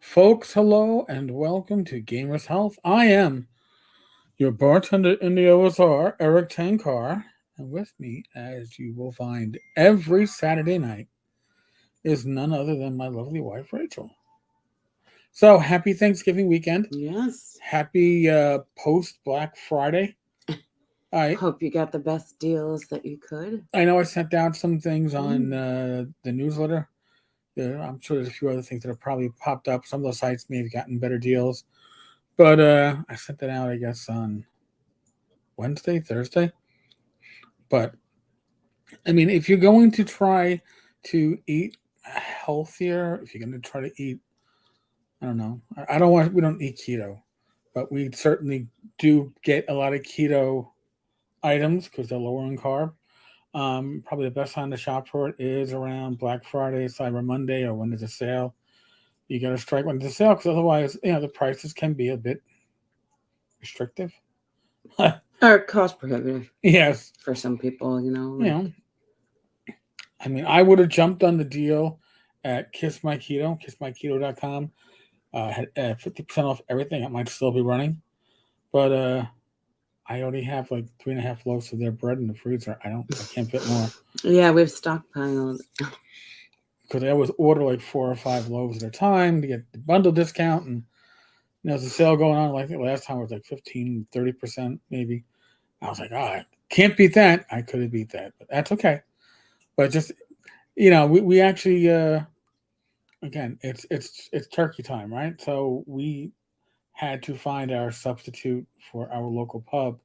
Folks, hello and welcome to Gamers Health. I am your bartender in the OSR, Eric Tenkar, and with me, as you will find every Saturday night, is none other than my lovely wife, Rachel. So, happy Thanksgiving weekend. Yes. Happy post Black Friday. I Hope you got the best deals that you could. I know I sent out some things on the newsletter. I'm sure there's a few other things that have probably popped up. Some of those sites may have gotten better deals. But I sent that out, I guess, on Wednesday, Thursday. But I mean, if you're going to try to eat healthier, if you're going to try to eat, I don't know, I don't want, we don't eat keto, but we certainly do get a lot of keto items because they're lower in carb. Probably the best time to shop for it is around Black Friday, Cyber Monday, or when there's a sale. You got to strike when there's a sale because otherwise, the prices can be a bit restrictive. Or cost prohibitive Yes. for some people, I mean, I would have jumped on the deal at kissmyketo.com. Had 50% off everything. It might still be running, but I already have like 3.5 loaves of their bread in the freezer. I can't fit more. Yeah, we've stockpiled. Because I always order like 4 or 5 loaves at a time to get the bundle discount, and there's a sale going on. Like I think last time it was like 15-30% maybe. I was like, I can't beat that. I could have beat that, but that's okay. But just we actually again, it's turkey time, right? So we had to find our substitute for our local pub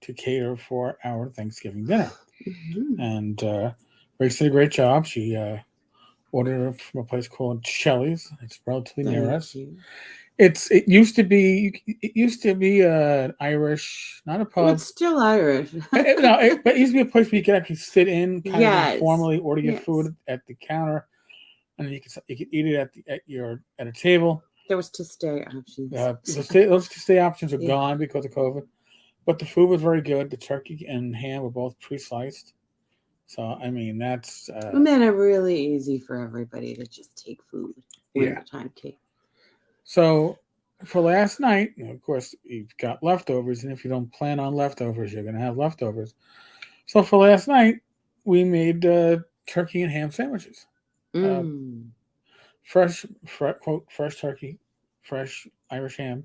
to cater for our Thanksgiving dinner. Mm-hmm. And Rach did a great job. She ordered it from a place called Shelley's. It's relatively near us. It used to be Irish, not a pub. It's still Irish. But it used to be a place where you could actually sit in, kind of informally order your food at the counter, and then you could eat it at a table. There was to stay options. Those to stay options are gone because of COVID, but the food was very good. The turkey and ham were both pre-sliced, so I mean that's. It made it really easy for everybody to just take food when the time came. So for last night, of course, you've got leftovers, and if you don't plan on leftovers, you're going to have leftovers. So for last night, we made turkey and ham sandwiches. Fresh turkey, fresh Irish ham,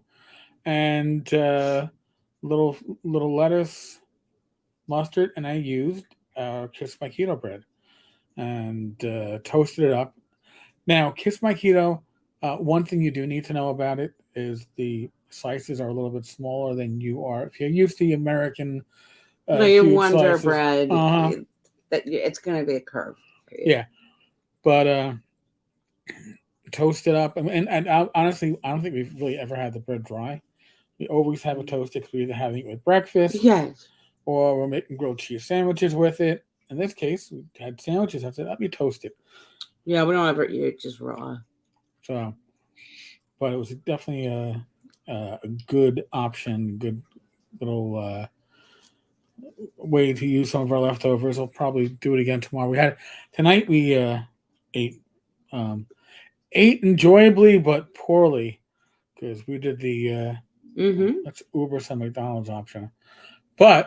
and little lettuce, mustard, and I used Kiss My Keto bread and toasted it up. Now, Kiss My Keto. One thing you do need to know about it is the slices are a little bit smaller than you are. If you're used to the American, your Wonder slices, bread, it's going to be a curve. Yeah, but toast it up, and honestly, I don't think we've really ever had the bread dry. We always have it toasted because we're either having it with breakfast, or we're making grilled cheese sandwiches with it. In this case, we had sandwiches. I said, let me toast it. Yeah, we don't ever eat it just raw. So, but it was definitely a good option, good little way to use some of our leftovers. I'll probably do it again tomorrow. Tonight we ate enjoyably but poorly because we did the let's Uber some McDonald's option. I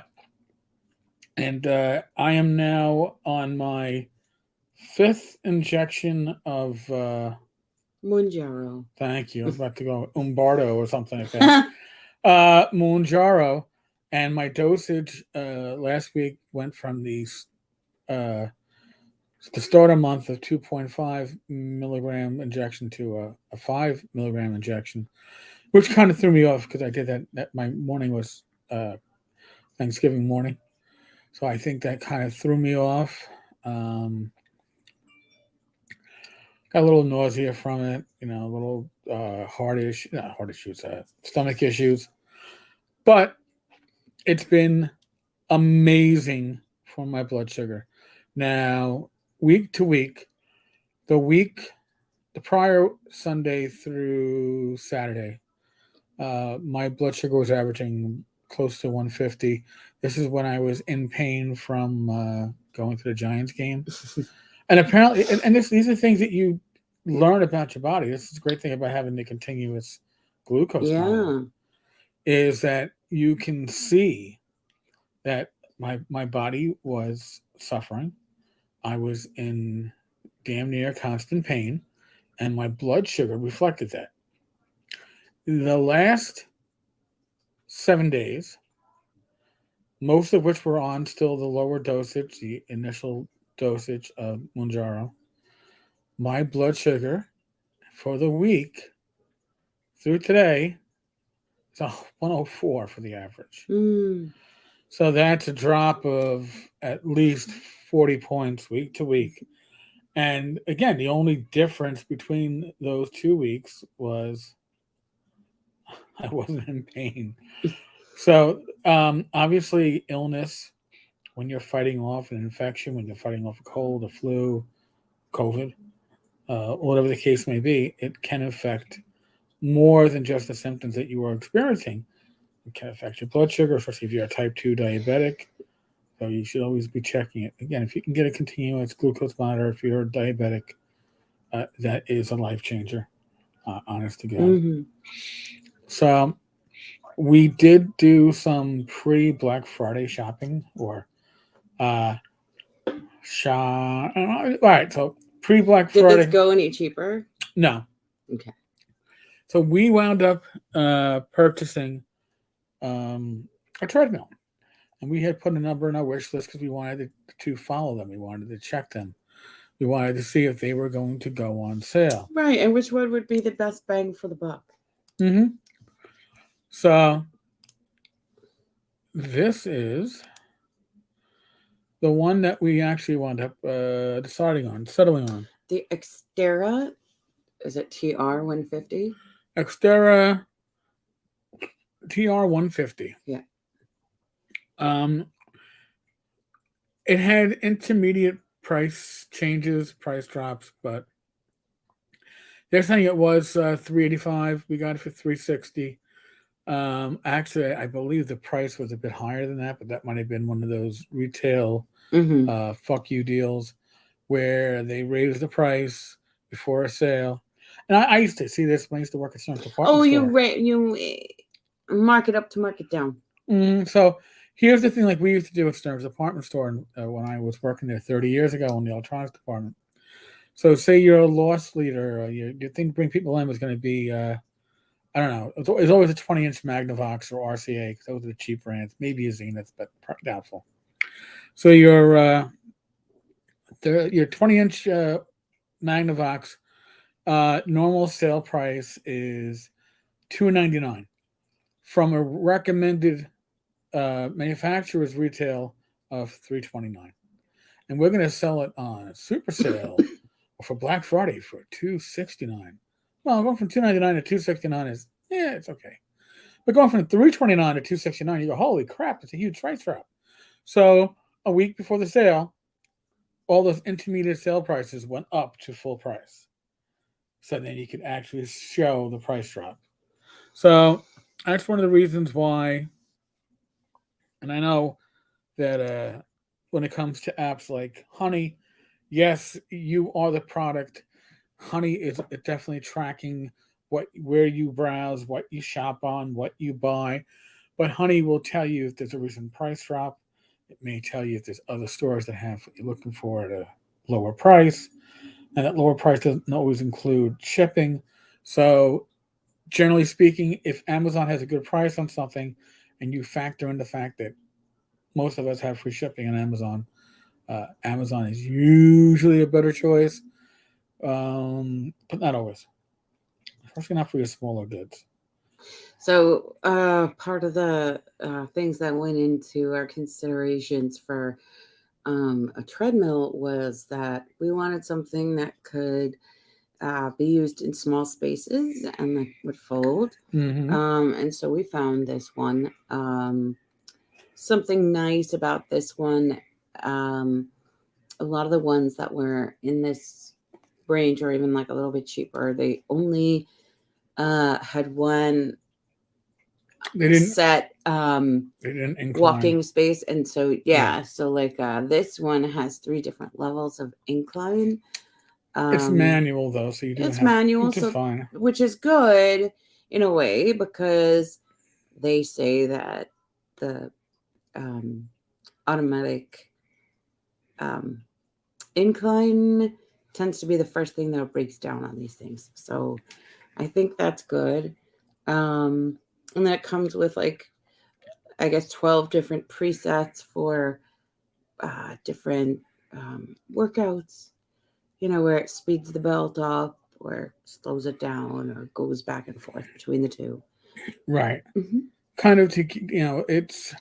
am now on my 5th injection of Mounjaro. Thank you. I was about to go Umbardo or something like that. Mounjaro, and my dosage last week went from the start of month of 2.5 milligram injection to a 5 milligram injection, which kind of threw me off because I did that. My morning was Thanksgiving morning, so I think that kind of threw me off. Got a little nausea from it, a little stomach issues. But it's been amazing for my blood sugar. Now, week to week, the prior Sunday through Saturday, my blood sugar was averaging close to 150. This is when I was in pain from going to the Giants game. And apparently, these are things that you learn about your body. This is a great thing about having the continuous glucose monitor, is that you can see that my body was suffering. I was in damn near constant pain, and my blood sugar reflected that. The last 7 days, most of which were on still the lower dosage, the initial dosage of Mounjaro, my blood sugar for the week through today is a 104 for the average. So that's a drop of at least 40 points week to week. And again, the only difference between those 2 weeks was I wasn't in pain. So obviously, illness, when you're fighting off an infection, when you're fighting off a cold, a flu, COVID, whatever the case may be, it can affect more than just the symptoms that you are experiencing. It can affect your blood sugar, especially if you're a type 2 diabetic. So you should always be checking it. Again, if you can get a continuous glucose monitor, if you're a diabetic, that is a life changer, honest to God. So we did do some pre-Black Friday shopping, or all right, so pre-Black Friday. Did this go any cheaper? No. Okay. So we wound up purchasing a treadmill. And we had put a number in our wish list because we wanted to follow them. We wanted to check them. We wanted to see if they were going to go on sale. Right. And which one would be the best bang for the buck? So this is the one that we actually wound up settling on. The Xterra, is it TR150? Xterra TR150. Yeah. It had intermediate price changes, price drops, but they're saying it was $385. We got it for $360. Actually, I believe the price was a bit higher than that, but that might have been one of those retail fuck you deals where they raised the price before a sale. And I used to see this when I used to work at some department store. You mark it up to mark it down. So here's the thing, like we used to do at Stern's department store when I was working there 30 years ago in the electronics department. So say you're a loss leader, your thing to bring people in was going to be, I don't know, it's always a 20-inch Magnavox or RCA because those are the cheap brands. Maybe a Zenith, but doubtful. So your 20-inch Magnavox normal sale price is $299 from a recommended manufacturer's retail of $329, and we're going to sell it on a super sale or for Black Friday for $269. Well, going from $299 to $269 is it's okay, but going from $329 to $269, you go, holy crap, it's a huge price drop. So a week before the sale, all those intermediate sale prices went up to full price, so then you could actually show the price drop. So that's one of the reasons why. And I know that when it comes to apps like Honey, yes, you are the product. Honey is definitely tracking where you browse, what you shop on, what you buy. But Honey will tell you if there's a recent price drop. It may tell you if there's other stores that have what you're looking for at a lower price. And that lower price doesn't always include shipping. So generally speaking, if Amazon has a good price on something and you factor in the fact that most of us have free shipping on Amazon, Amazon is usually a better choice, but not always, especially not for your smaller goods. So part of the things that went into our considerations for a treadmill was that we wanted something that could be used in small spaces and that would fold. And so we found this one. Something nice about this one, a lot of the ones that were in this range or even like a little bit cheaper, they only had one set walking space. And so so like this one has 3 different levels of incline. It's manual though, so you do It's have, manual, which is so fine. which is good in a way because they say that the automatic um, incline tends to be the first thing that breaks down on these things. So I think that's good. And then it comes with like, I guess, 12 different presets for different workouts, where it speeds the belt up or slows it down or goes back and forth between the two. Right. Mm-hmm. Kind of it's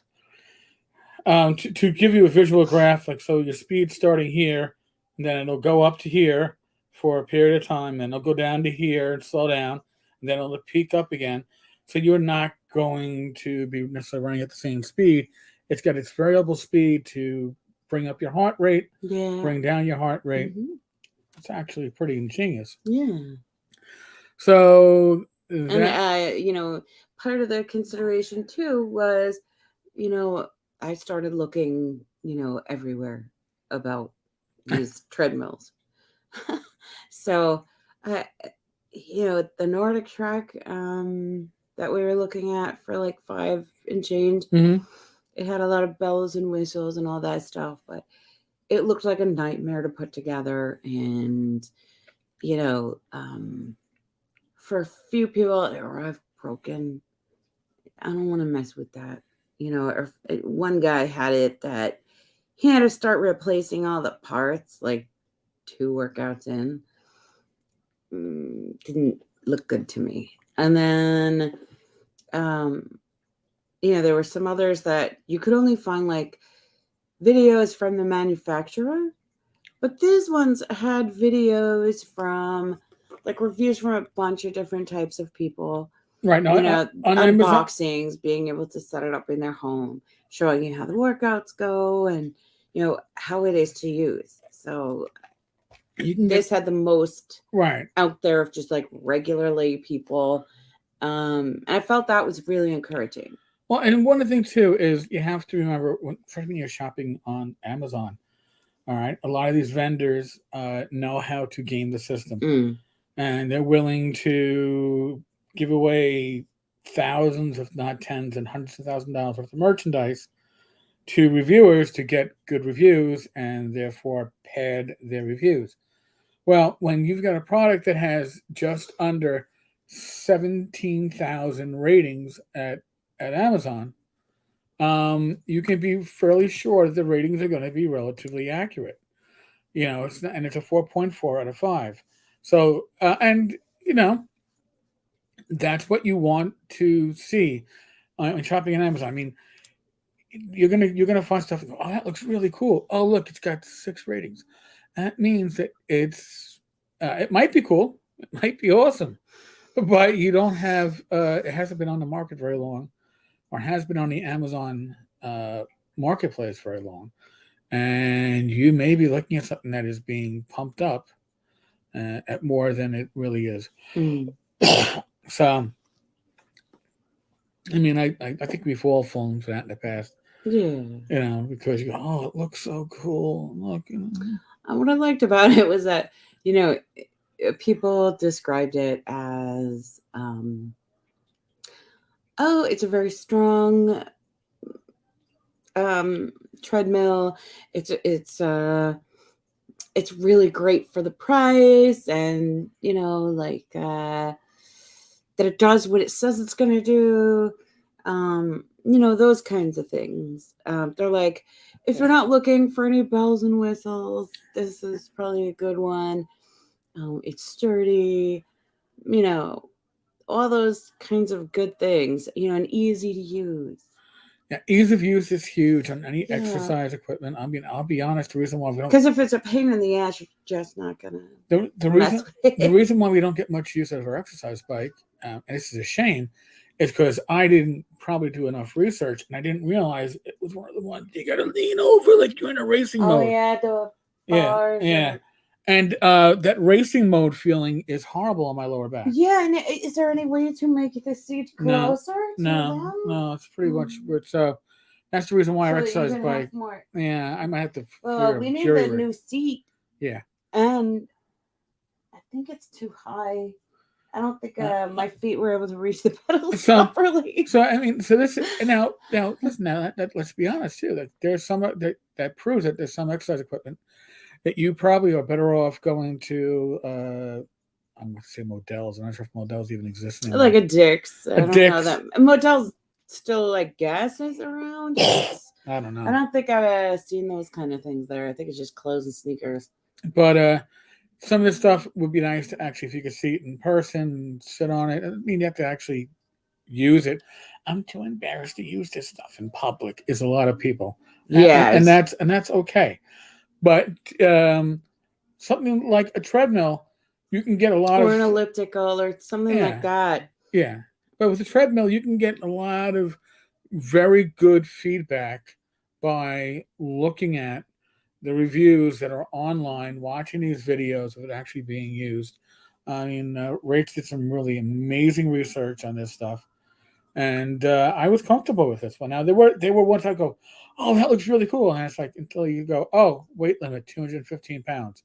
to give you a visual graph, like so your speed starting here, and then it'll go up to here for a period of time, then it'll go down to here and slow down, and then it'll peak up again. So you're not going to be necessarily running at the same speed. It's got its variable speed to bring up your heart rate, Yeah. bring down your heart rate. Mm-hmm. It's actually pretty ingenious. Yeah. So And that part of the consideration too was, I started looking, everywhere about these treadmills. So, uh, the Nordic track that we were looking at for like 5 and change, mhm. it had a lot of bells and whistles and all that stuff, but it looked like a nightmare to put together. And, for a few people, I've broken. I don't want to mess with that. Or one guy had it that he had to start replacing all the parts like 2 workouts in. Didn't look good to me. And then, there were some others that you could only find like videos from the manufacturer, but these ones had videos from like reviews from a bunch of different types of people. Right now on Amazon, Unboxings, being able to set it up in their home, showing you how the workouts go and how it is to use. So you can this had the most right out there of just like regular lay people. And I felt that was really encouraging. Well, and one of the things too is you have to remember when you're shopping on Amazon. All right, a lot of these vendors know how to game the system, and they're willing to give away thousands, if not tens and hundreds of $1,000s worth of merchandise to reviewers to get good reviews and therefore pad their reviews. Well, when you've got a product that has just under 17,000 ratings at Amazon, you can be fairly sure that the ratings are going to be relatively accurate. It's a 4.4 out of 5. So, and that's what you want to see when shopping on Amazon. I mean, you're gonna find stuff. Oh, that looks really cool. Oh, look, it's got 6 ratings. That means that it might be cool. It might be awesome, but you don't have. It hasn't been on the market very long, or has been on the Amazon marketplace very long, and you may be looking at something that is being pumped up at more than it really is. So, I mean, I think we've all fallen for that in the past. Yeah. Because you go, oh, it looks so cool. Look, What I liked about it was that, people described it as, oh, it's a very strong treadmill. It's really great for the price, and that it does what it says it's going to do. Those kinds of things. They're like, if you're not looking for any bells and whistles, this is probably a good one. It's sturdy, all those kinds of good things, and easy to use. Yeah, ease of use is huge on any exercise equipment. I mean, I'll be honest. The reason why we don't, because if it's a pain in the ass, you're just not gonna. The reason why we don't get much use out of our exercise bike, and this is a shame, is because I didn't probably do enough research, and I didn't realize it was one of the ones you got to lean over like you're in a racing mode. Oh yeah, the bars. Yeah. And that racing mode feeling is horrible on my lower back. Yeah, and is there any way to make the seat closer to them? No, it's pretty much. So that's the reason why our exercise bike. Yeah, I might have to. Well, we need a new seat. Yeah. And think it's too high. I don't think my feet were able to reach the pedals So, properly. so I mean, so this now listen now that let's be honest too. That there's some that proves that there's some exercise equipment that you probably are better off going to. I'm going to say Models. I'm not sure if Models even exist anymore. Like a Dick's. A I don't know Dick's. that Motel's still like gas is around. I don't know. I don't think I've seen those kind of things there. I think it's just clothes and sneakers. But some of this stuff would be nice to actually, if you could see it in person, sit on it. I mean, you have to actually use it. I'm too embarrassed to use this stuff in public. Is a lot of people, Yes. and that's okay. But something like a treadmill, you can get a lot or of an elliptical or something like that. Yeah, but with a treadmill, you can get a lot of very good feedback by looking at the reviews that are online, watching these videos of it actually being used. I mean, Rach did some really amazing research on this stuff, and I was comfortable with this one. Now there were ones I go, oh, that looks really cool, and it's like until you go, oh, weight limit 215 pounds.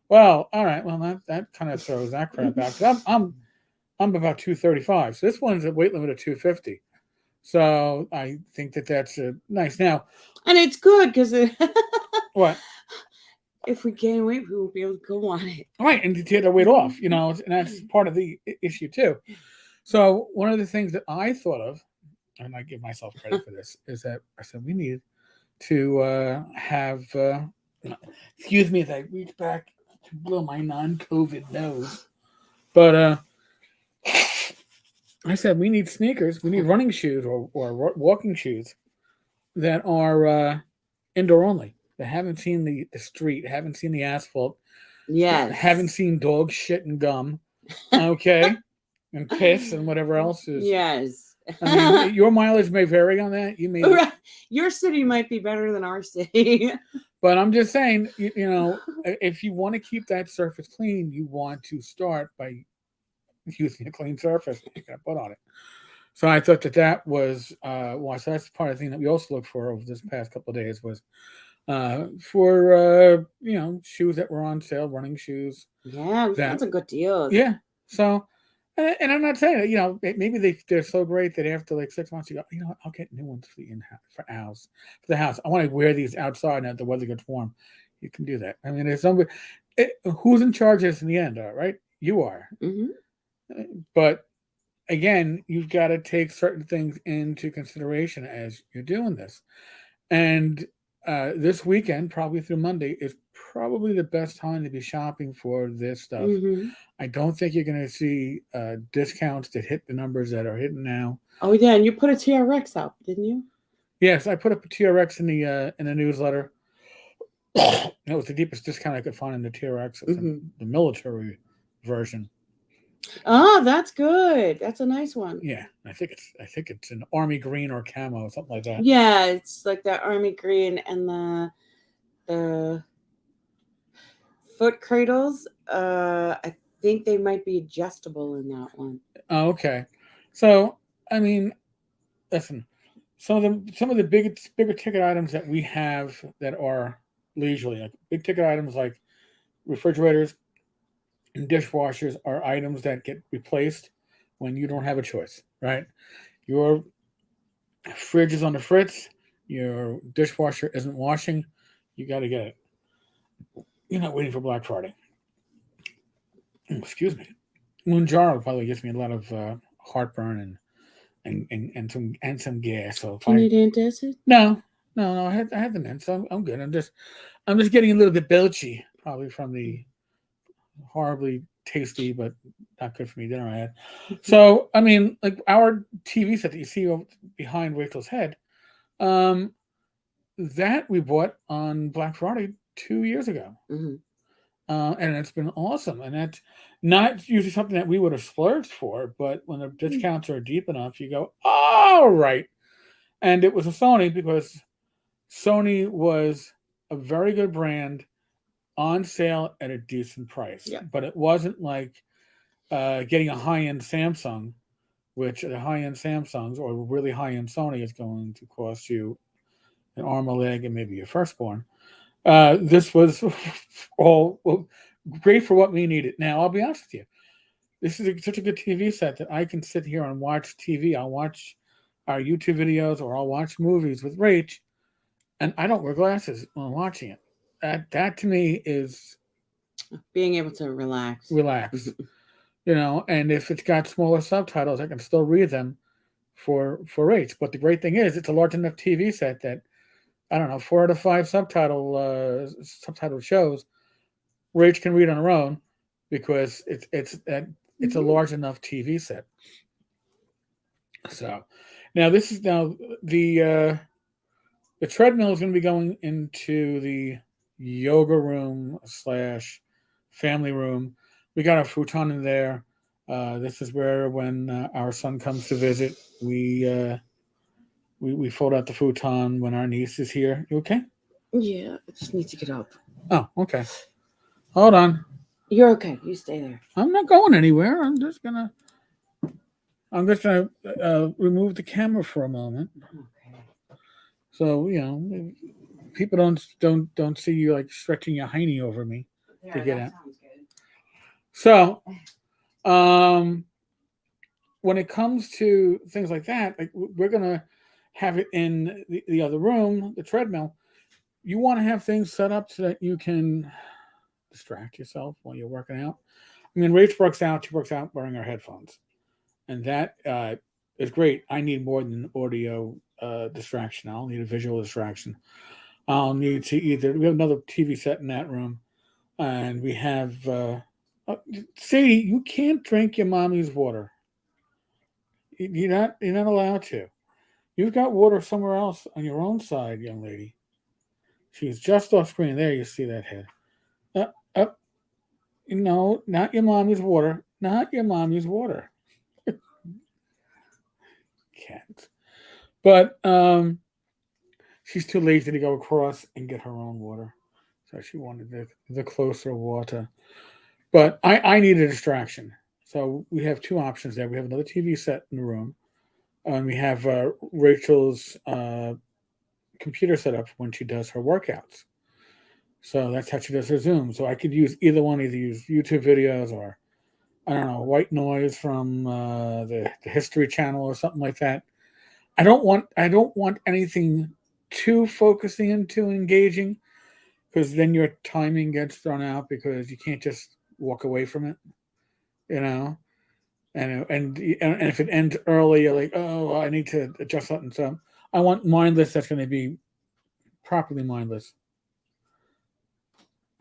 Well, all right, well that kind of throws that crap out. I'm about 235, so this one's a weight limit of 250. So I think that's nice. Now, and it's good because what? If we gain weight, we won't be able to go on it. Right, and to take the weight off, and that's part of the issue too. So one of the things that I thought of, and I give myself credit for this, is that I said we need to have. Excuse me as I reach back to blow my non-COVID nose, but I said we need sneakers, we need running shoes or walking shoes that are indoor only. That haven't seen the street, haven't seen the asphalt, Yes. haven't seen dog shit and gum, okay, and piss and whatever else is. Yes. I mean, your mileage may vary on that. You may. Your city might be better than our city. But I'm just saying, if you want to keep that surface clean, you want to start by using a clean surface that you're going to put on it. So I thought that was why. So that's part of the thing that we also looked for over this past couple of days was for shoes that were on sale, running shoes. Yeah, we found some good deals. Yeah. So, and I'm not saying maybe they're so great that after like 6 months you go, I'll get new ones for the house. I want to wear these outside now that the weather gets warm. You can do that. I mean, there's somebody who's in charge of this in the end, right? You are. Mm-hmm. But again, you've got to take certain things into consideration as you're doing this. And this weekend, probably through Monday, is probably the best time to be shopping for this stuff. Mm-hmm. I don't think you're going to see discounts that hit the numbers that are hitting now. Oh yeah, and you put a TRX out, didn't you? Yes, I put up a TRX in the newsletter. It was the deepest discount I could find in the TRX. It's the military version. Oh, that's good. That's a nice one. Yeah, I think it's an army green or camo, something like that. Yeah, it's like the army green and the foot cradles. I think they might be adjustable in that one. Oh, okay. So I mean, listen, some of the bigger ticket items that we have that are leisurely, like big ticket items like refrigerators and dishwashers are items that get replaced when you don't have a choice, right? Your fridge is on the fritz, your dishwasher isn't washing, you got to get it. You're not waiting for Black Friday. Excuse me. Moonjaro probably gives me a lot of heartburn and some gas. So do you need antacid? No. I had the mint, so I'm good. I'm just getting a little bit belchy, probably from the horribly tasty but not good for me dinner I had. So I mean, like our TV set that you see behind Rachel's head, that we bought on Black Friday 2 years ago, and it's been awesome. And that's not usually something that we would have splurged for, but when the discounts are deep enough, you go, all right. And it was a Sony because Sony was a very good brand on sale at a decent price. Yeah. But it wasn't like getting a high-end Samsung, which the high-end Samsungs or really high-end Sony is going to cost you an arm, a leg, and maybe your firstborn. This was all Great for what we needed. Now, I'll be honest with you. This is such a good TV set that I can sit here and watch TV. I'll watch our YouTube videos or I'll watch movies with Rach, and I don't wear glasses when I'm watching it. That to me is Being able to relax. relax, And if it's got smaller subtitles, I can still read them for Rach. But the great thing is, it's a large enough TV set that I don't know 4 out of 5 subtitle shows Rach can read on her own because it's a large enough TV set. So now this is now the treadmill is going to be going into the yoga room slash family room. We got a futon in there. This is where when our son comes to visit, we fold out the futon when our niece is here. You okay? Yeah, I just need to get up. Oh, okay. Hold on. You're okay. You stay there. I'm not going anywhere. I'm just gonna remove the camera for a moment. Okay. So people don't see you like stretching your hiney over me Yeah, to get that out. sounds good. So, when it comes to things like that, like we're gonna have it in the other room, the treadmill. You want to have things set up so that you can distract yourself while you're working out. I mean, Rach works out. She works out wearing her headphones, and that is great. I need more than audio distraction. I'll need a visual distraction. I'll need to either we have another TV set in that room, and we have Sadie. You can't drink your mommy's water. You're not allowed to. You've got water somewhere else on your own side, young lady. She's just off screen. There, you see that head. Up. No, not your mommy's water. Not your mommy's water. Can't. But she's too lazy to go across and get her own water. So she wanted the closer water. But I need a distraction. So we have 2 options there. We have another TV set in the room. And we have Rachel's computer set up when she does her workouts. So that's how she does her Zoom. So I could use either one, either use YouTube videos or I don't know, white noise from the History Channel or something like that. I don't want anything too focusing into engaging because then your timing gets thrown out because you can't just walk away from it, you know. And if it ends early, you're like, oh, I need to adjust something. So I want mindless that's going to be properly mindless.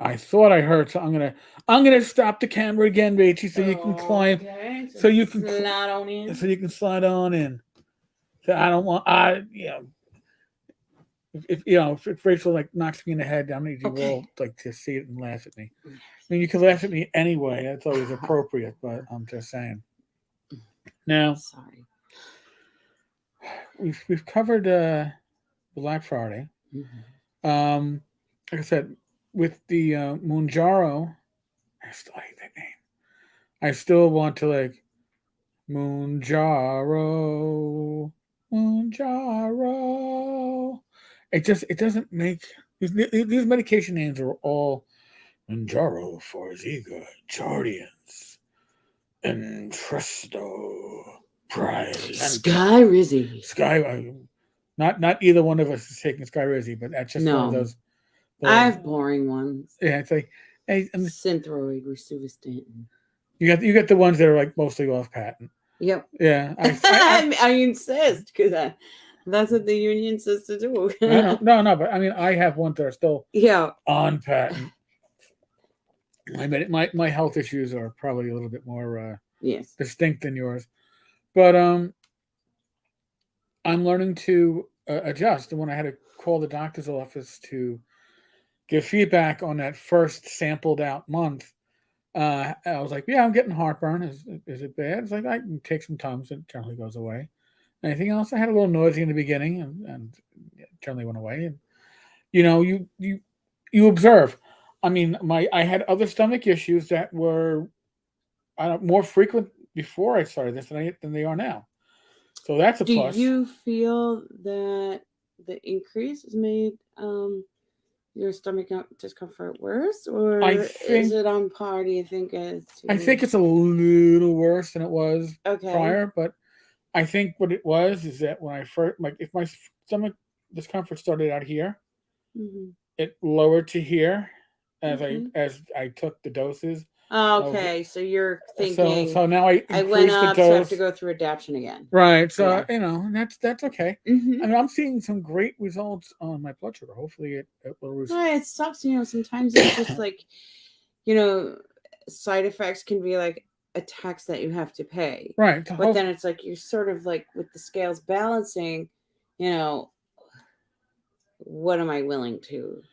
I thought I heard, so I'm gonna stop the camera again, Rachie, so you can climb, Okay, so you can slide on in. so you can slide on in. So I don't want if Rachel like knocks me in the head, I need you all like to see it and laugh at me. I mean, you can laugh at me anyway. That's always appropriate, but I'm just saying. Now Sorry. we've covered Black Friday. Mm-hmm. Like I said, with the Moonjaro, I still hate that name. I still want to like Moonjaro, Moonjaro. It doesn't make these medication names are all Mounjaro, Forziga, Jardians, Entresto, Prize, Sky Rizzy. Sky. Not either one of us is taking Sky Rizzy, but that's just one of those. I have boring ones. Yeah, it's like hey, Synthroid, Rosuvastatin. You got the ones that are like mostly off patent. Yep. Yeah, I insist because that's what the union says to do. I don't, no, but I mean, I have ones that are still on patent. I mean, my health issues are probably a little bit more yes distinct than yours, but I'm learning to adjust. And when I had to call the doctor's office to give feedback on that first sampled out month, I was like, "Yeah, I'm getting heartburn. Is it bad?" It's like I can take some Tums. It generally goes away. Anything else? I had a little noisy in the beginning, and it generally went away. And you observe. I mean, I had other stomach issues that were more frequent before I started this than they are now. So that's a plus. Do you feel that the increase is made your stomach discomfort worse, I or is think it on par? Do you think as I to think it's a little worse than it was okay? prior, but I think what it was is that when I first, like, if my stomach discomfort started out here, Hmm. it lowered to here Okay. as I took the doses. Of, Okay, so you're thinking so now I I went increased the up, so I have to dose. go through adaptation again. Right. So Yeah. that's okay. I Hmm. mean, I'm seeing some great results on my blood sugar. Hopefully, it will. Yeah, it sucks. Sometimes it's just like, you know, side effects can be like a tax that you have to pay. Right. But then it's like you're sort of like with the scales balancing, you know, what am I willing to,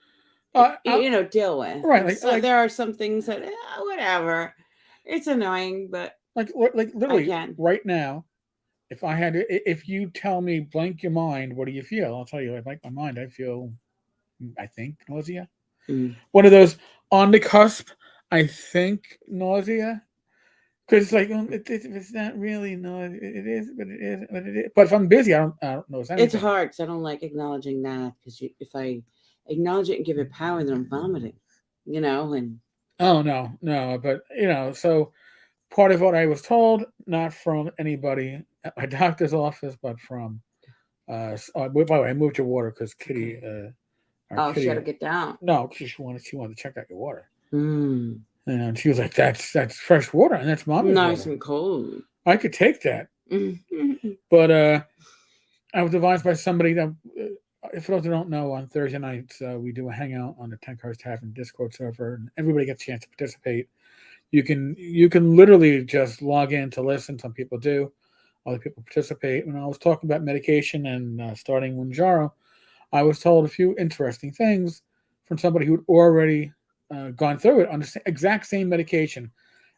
I, deal with? right. And so there are some things that, whatever. It's annoying, but Like I literally can. right now. If I had to, if you tell me blank your mind, what do you feel? I'll tell you. I blank my mind. I feel, I think nausea. Mm. One of those on the cusp. I think nausea. Because like it's not really nausea. It is, but it is, but it is. But if I'm busy, I don't notice It's anything. hard because I don't like acknowledging that because if I acknowledge it and give it power, then I'm vomiting, and Oh no. But so part of what I was told, not from anybody at my doctor's office, but from by the way, I moved your water because Kitty, okay. our Oh, she had Kitty, to get down. no, because she wanted to check out your water. Mm. And she was like, "That's fresh water, and that's mommy's Nice water. and cold. I could take that." Mm-hmm. But I was advised by somebody that, for those who don't know, on Thursday nights we do a hangout on the Tenkar's Tavern Discord server, and everybody gets a chance to participate. You can literally just log in to listen. Some people do, other people participate. When I was talking about medication and starting Winjaro, I was told a few interesting things from somebody who'd already gone through it on the exact same medication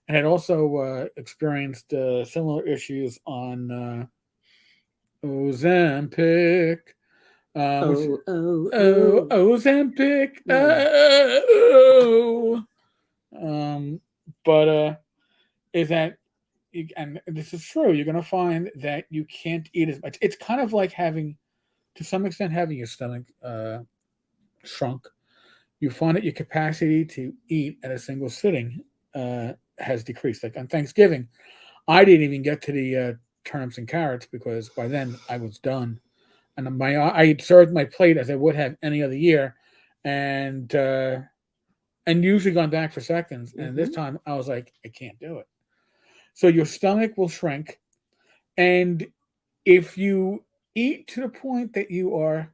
and had also experienced similar issues on Ozempic, which Oh, oh, oh. Ozempic. Yeah. Oh. Um, but is that, and this is true, you're going to find that you can't eat as much. It's kind of like having, to some extent, having your stomach shrunk. You find that your capacity to eat at a single sitting has decreased. Like on Thanksgiving, I didn't even get to the turnips and carrots because by then I was done, and I had served my plate as I would have any other year, and usually gone back for seconds. And this Mm-hmm. time I was like, I can't do it. So your stomach will shrink, and if you eat to the point that you are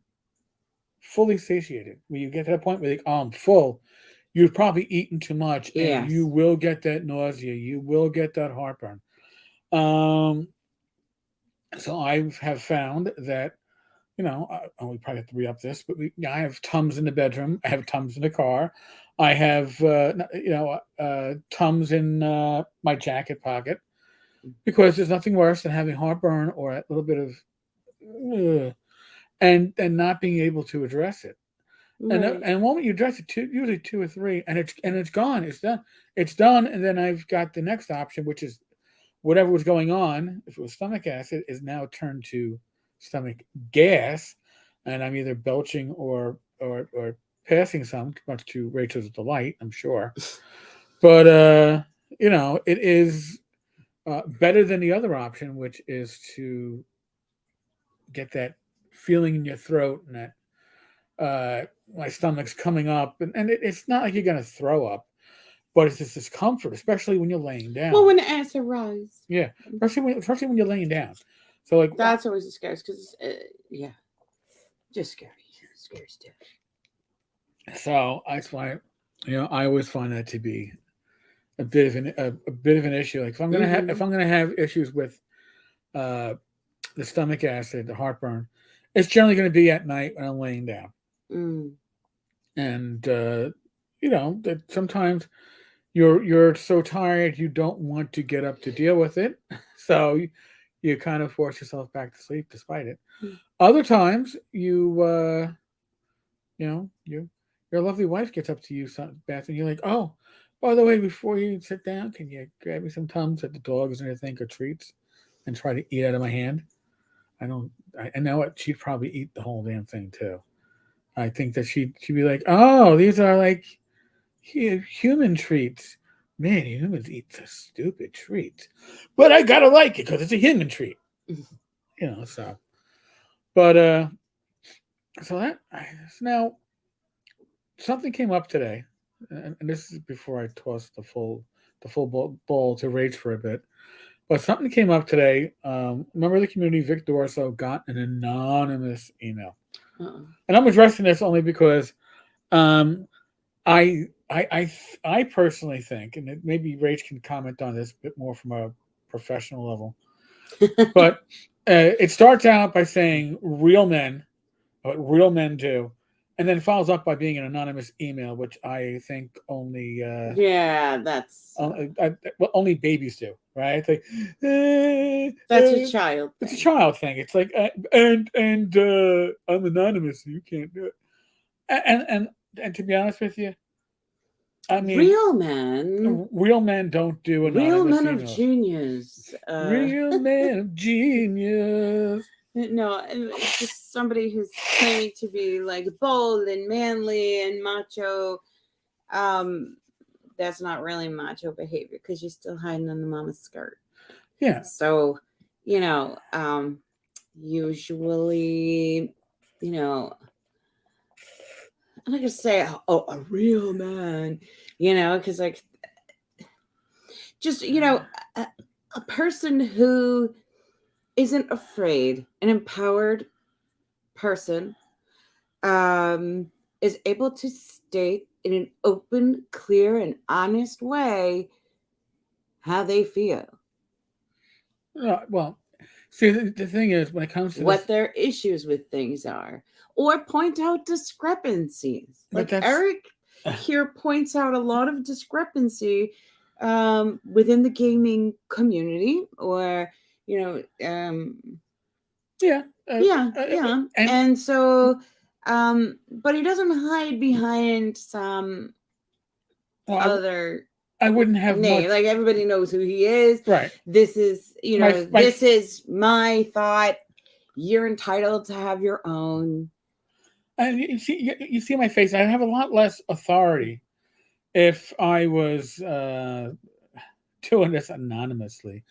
fully satiated, when you get to the point where like, oh, I'm full, you've probably eaten too much, and you Yes. will get that nausea, you will get that heartburn. Um, so I have found that we probably have to re up this, but I have Tums in the bedroom, I have Tums in the car, I have Tums in my jacket pocket because there's nothing worse than having heartburn or a little bit of and not being able to address it. And Right. the moment you address it, usually two or three, and it's gone. It's done. It's done. And then I've got the next option, which is whatever was going on. If it was stomach acid, is now turned to stomach gas, and I'm either belching or passing some, much to Rachel's delight, I'm sure. But it is better than the other option, which is to get that feeling in your throat and that my stomach's coming up, and it's not like you're gonna throw up, but it's this discomfort, especially when you're laying Well, down. when the acid rise, Yeah, especially when you're laying down. So like, that's always a scary because, yeah, just scary. Scary stuff. so that's why, I always find that to be a bit of an issue. Like if Mm-hmm. I'm gonna have issues with uh, the stomach acid, the heartburn, it's generally going to be at night when I'm laying down, Mm. and that sometimes you're so tired you don't want to get up to deal with it, so you kind of force yourself back to sleep despite it. Mm. Other times your lovely wife gets up to you, Beth, and you're like, oh, by the way, before you sit down, can you grab me some Tums that the dogs and everything or treats, and try to eat out of my hand? I don't. I know what she'd probably eat the whole damn thing too. I think that she'd be like, "Oh, these are like human treats. Man, humans eat the stupid treats, but I gotta like it because it's a human treat." So. But so that now something came up today, and this is before I tossed the full ball to Rach for a bit. But something came up today. Member of the community, Vic Dorso, got an anonymous email, and I'm addressing this only because um, I personally think, and maybe Rach can comment on this a bit more from a professional level, but it starts out by saying real men, what real men do, and then follows up by being an anonymous email, which I think only Yeah, that's well, only babies do, right? It's like that's a child it's a thing. child thing. It's like and I'm anonymous, so you can't do it. And to be honest with you, I mean, Real men, real men don't do real anonymous men of emails. genius. Real men of genius. No, it's just somebody who's claiming to be like bold and manly and macho. That's not really macho behavior because you're still hiding under mama's skirt. Yeah. So, usually, I'm not gonna say a real man, because like just a person who isn't afraid, an empowered person, is able to state in an open, clear, and honest way how they feel, Well, see, the thing is, when it comes to what this, their issues with things are, or point out discrepancies. but Like that's Eric here points out a lot of discrepancy within the gaming community, or yeah, yeah, and so but he doesn't hide behind some well, other I wouldn't have name. much. Like everybody knows who he is. Right. This is My this is my thought. You're entitled to have your own. and you see my face. I have a lot less authority if I was doing this anonymously.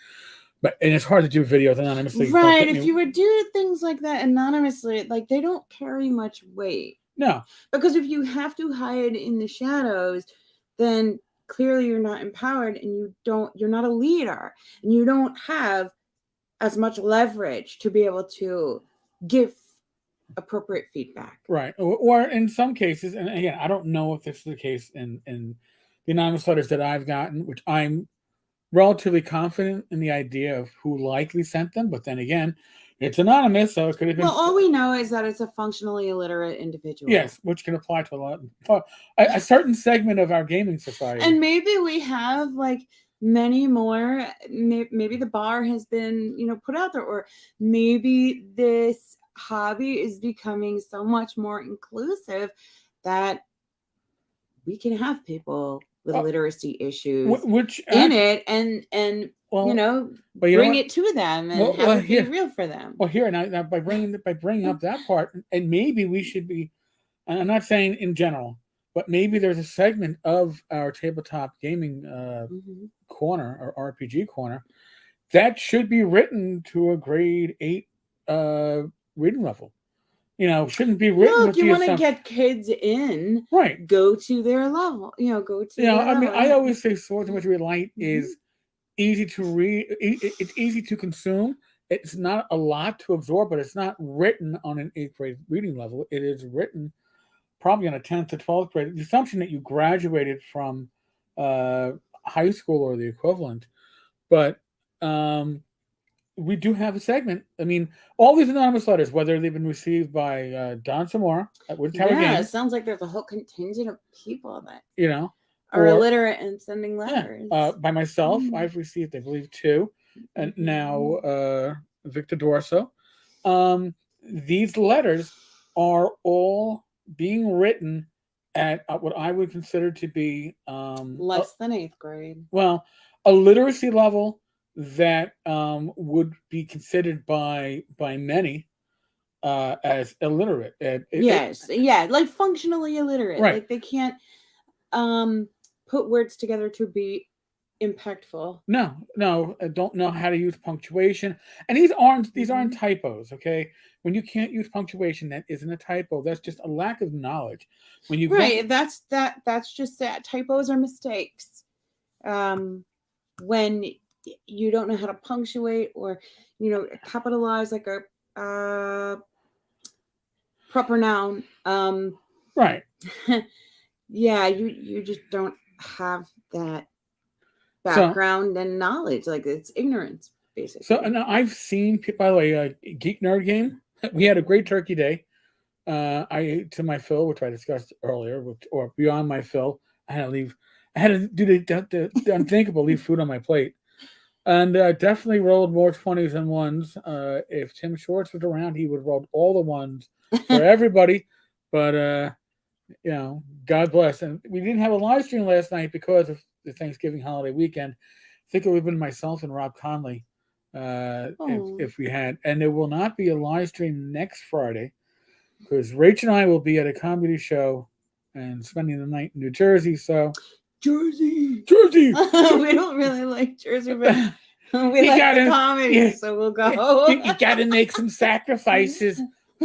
And it's hard to do videos anonymously. Right. If you would do things like that anonymously, like they don't carry much weight. No. Because if you have to hide in the shadows, then clearly you're not empowered and you're not a leader and you don't have as much leverage to be able to give appropriate feedback. Right. Or in some cases, and again, I don't know if this is the case in the anonymous letters that I've gotten, which I'm relatively confident in the idea of who likely sent them, but then again, it's anonymous, so it could have been. Well, all we know is that it's a functionally illiterate individual. Yes, which can apply to a certain segment of our gaming society. And maybe we have like many more. Maybe the bar has been, put out there, or maybe this hobby is becoming so much more inclusive that we can have people with literacy issues in it and bring it to them and have it be real for them. Well, here now by bringing up that part, and maybe we should be. I'm not saying in general, but maybe there's a segment of our tabletop gaming corner or RPG corner that should be written to a grade 8 reading level. Shouldn't be written. Look, you want to get kids in, right? Go to their level. Go to. I mean, I always say Swords and Witchery Light is easy to read. It's easy to consume. It's not a lot to absorb, but it's not written on an 8th grade reading level. It is written probably on a 10th to 12th grade. The assumption that you graduated from high school or the equivalent, but we do have a segment. I mean, all these anonymous letters, whether they've been received by Don Samora at Wood Tower Games. It sounds like there's a whole contingent of people that are illiterate and sending letters. By myself, I've received, I believe, 2, and now Victor Dorso. These letters are all being written at what I would consider to be less than 8th grade. Well, a literacy level that would be considered by many as illiterate. Yes, yeah, like functionally illiterate. Right. Like they can't put words together to be impactful. No, don't know how to use punctuation, and these aren't typos. Okay, when you can't use punctuation, that isn't a typo. That's just a lack of knowledge. When you don't, Right, that's just that. Typos are mistakes. When you don't know how to punctuate or capitalize like a proper noun. right. Yeah, you just don't have that So, background and knowledge. Like it's ignorance, basically. and I've seen, by the way, Geek Nerd Game. We had a great Turkey Day. I ate to my fill, which I discussed earlier, or beyond my fill. I had to leave. I had to do the unthinkable, leave food on my plate, and definitely rolled more 20s than ones. If Tim Shorts was around, he would have rolled all the ones for everybody. But God bless. And we didn't have a live stream last night because of the Thanksgiving holiday weekend. I think it would have been myself and Rob Conley if we had. And there will not be a live stream next Friday because Rach and I will be at a comedy show and spending the night in New Jersey. So Jersey. We don't really like Jersey, but we like the comedy, so we'll go. You got to make some sacrifices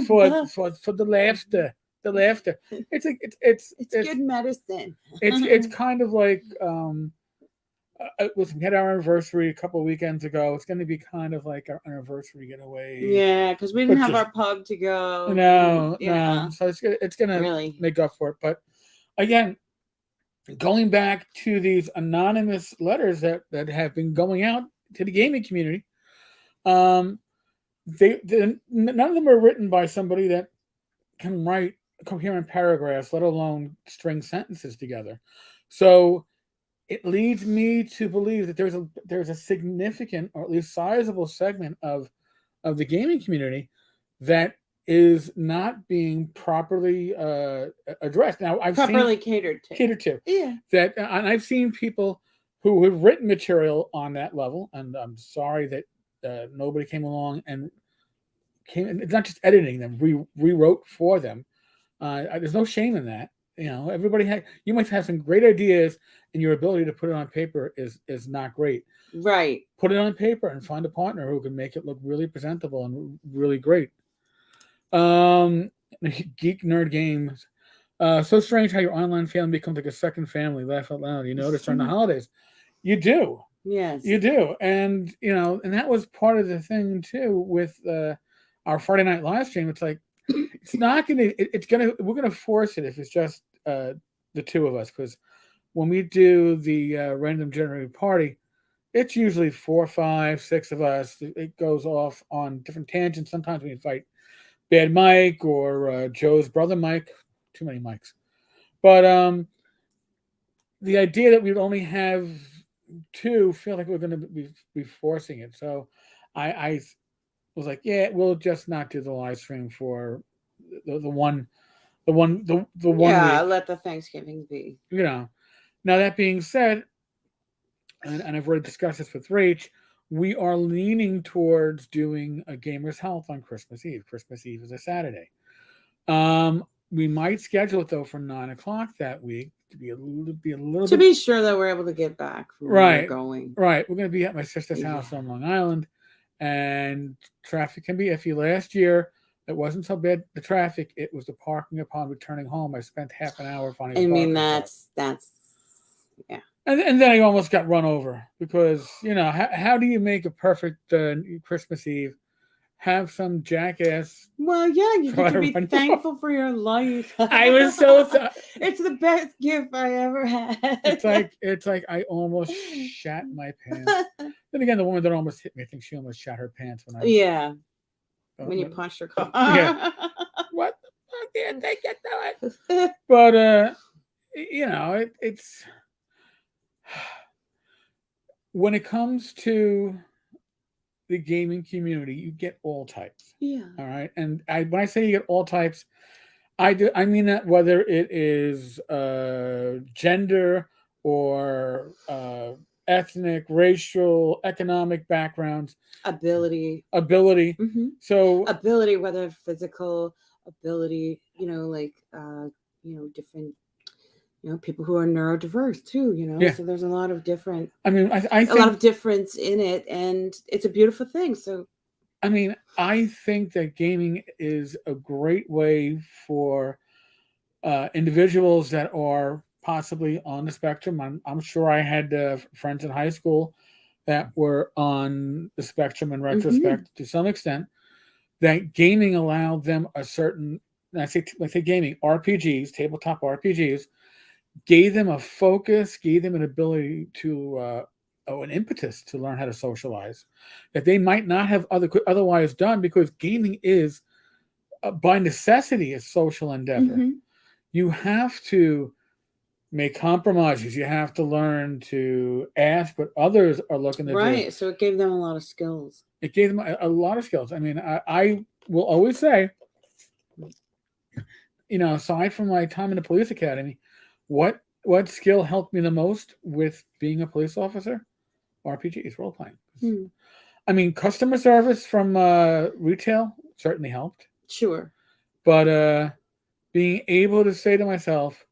for the laughter. The laughter. It's good medicine. It's kind of like listen, we had our anniversary a couple of weekends ago. It's going to be kind of like our anniversary getaway. Yeah, because we didn't have our pub to go. No. So it's going to really make up for it. But again, going back to these anonymous letters that have been going out to the gaming community, none of them are written by somebody that can write coherent paragraphs, let alone string sentences together. So it leads me to believe that there's a significant, or at least sizable, segment of the gaming community that is not being properly addressed. Now, I've properly seen catered to. Yeah. That, and I've seen people who have written material on that level, and I'm sorry that nobody came along and it's not just editing them, rewrote for them. There's no shame in that. Everybody you might have some great ideas, and your ability to put it on paper is not great. Right. Put it on paper and find a partner who can make it look really presentable and really great. Geek Nerd Games. So strange how your online family becomes like a second family. Laugh out loud. You notice during the holidays. You do. Yes. You do. And, and that was part of the thing, too, with our Friday night live stream. It's like, it's not going to, we're going to force it if it's just the two of us. Because when we do the random generated party, it's usually 4, 5, 6 of us. It goes off on different tangents. Sometimes we invite Bad Mike or Joe's brother Mike. Too many mics. But the idea that we'd only have 2, feel like we're going to be forcing it. So I was like, yeah, we'll just not do the live stream for the one week. Let the Thanksgiving be. Now that being said, and I've already discussed this with Rach, we are leaning towards doing a Gamer's Health on Christmas Eve. Christmas Eve is a Saturday. We might schedule it though for 9:00 that week to be a little to be sure that we're able to get back from where we're going. Right, we're going to be at my sister's house on Long Island, and traffic can be iffy. Last year, it wasn't so bad. The traffic, it was the parking upon returning home. I spent half an hour finding. I mean, that's yeah. And then I almost got run over because how do you make a perfect Christmas Eve? Have some jackass. Well, yeah, you get to be thankful for your life. I was so. It's the best gift I ever had. It's like I almost shat my pants. Then again, the woman that almost hit me, I think she almost shat her pants when I. Yeah. When you punched her car. Yeah. What the fuck did they get to it? But it's when it comes to the gaming community, you get all types. Yeah. All right. And when I say you get all types, I mean that whether it is gender or ethnic, racial, economic backgrounds, ability. ability. Mm-hmm. So Ability, whether physical ability, different, people who are neurodiverse too, yeah, so there's a lot of different, I mean, I a lot think, of difference in it, and it's a beautiful thing. So I mean, I think that gaming is a great way for individuals that are possibly on the spectrum. I'm sure I had friends in high school that were on the spectrum in mm-hmm. retrospect to some extent. That gaming allowed them a certain, and I say gaming, RPGs, tabletop RPGs, gave them a focus, gave them an ability to, an impetus to learn how to socialize that they might not have otherwise done, because gaming is, by necessity, a social endeavor. Mm-hmm. You have to make compromises. You have to learn to ask what others are looking to do. Right. So it gave them a lot of skills. It gave them a lot of skills. I mean, I will always say, aside from my time in the police academy, what skill helped me the most with being a police officer? RPGs, role playing. Hmm. I mean, customer service from retail certainly helped, Sure. but being able to say to myself,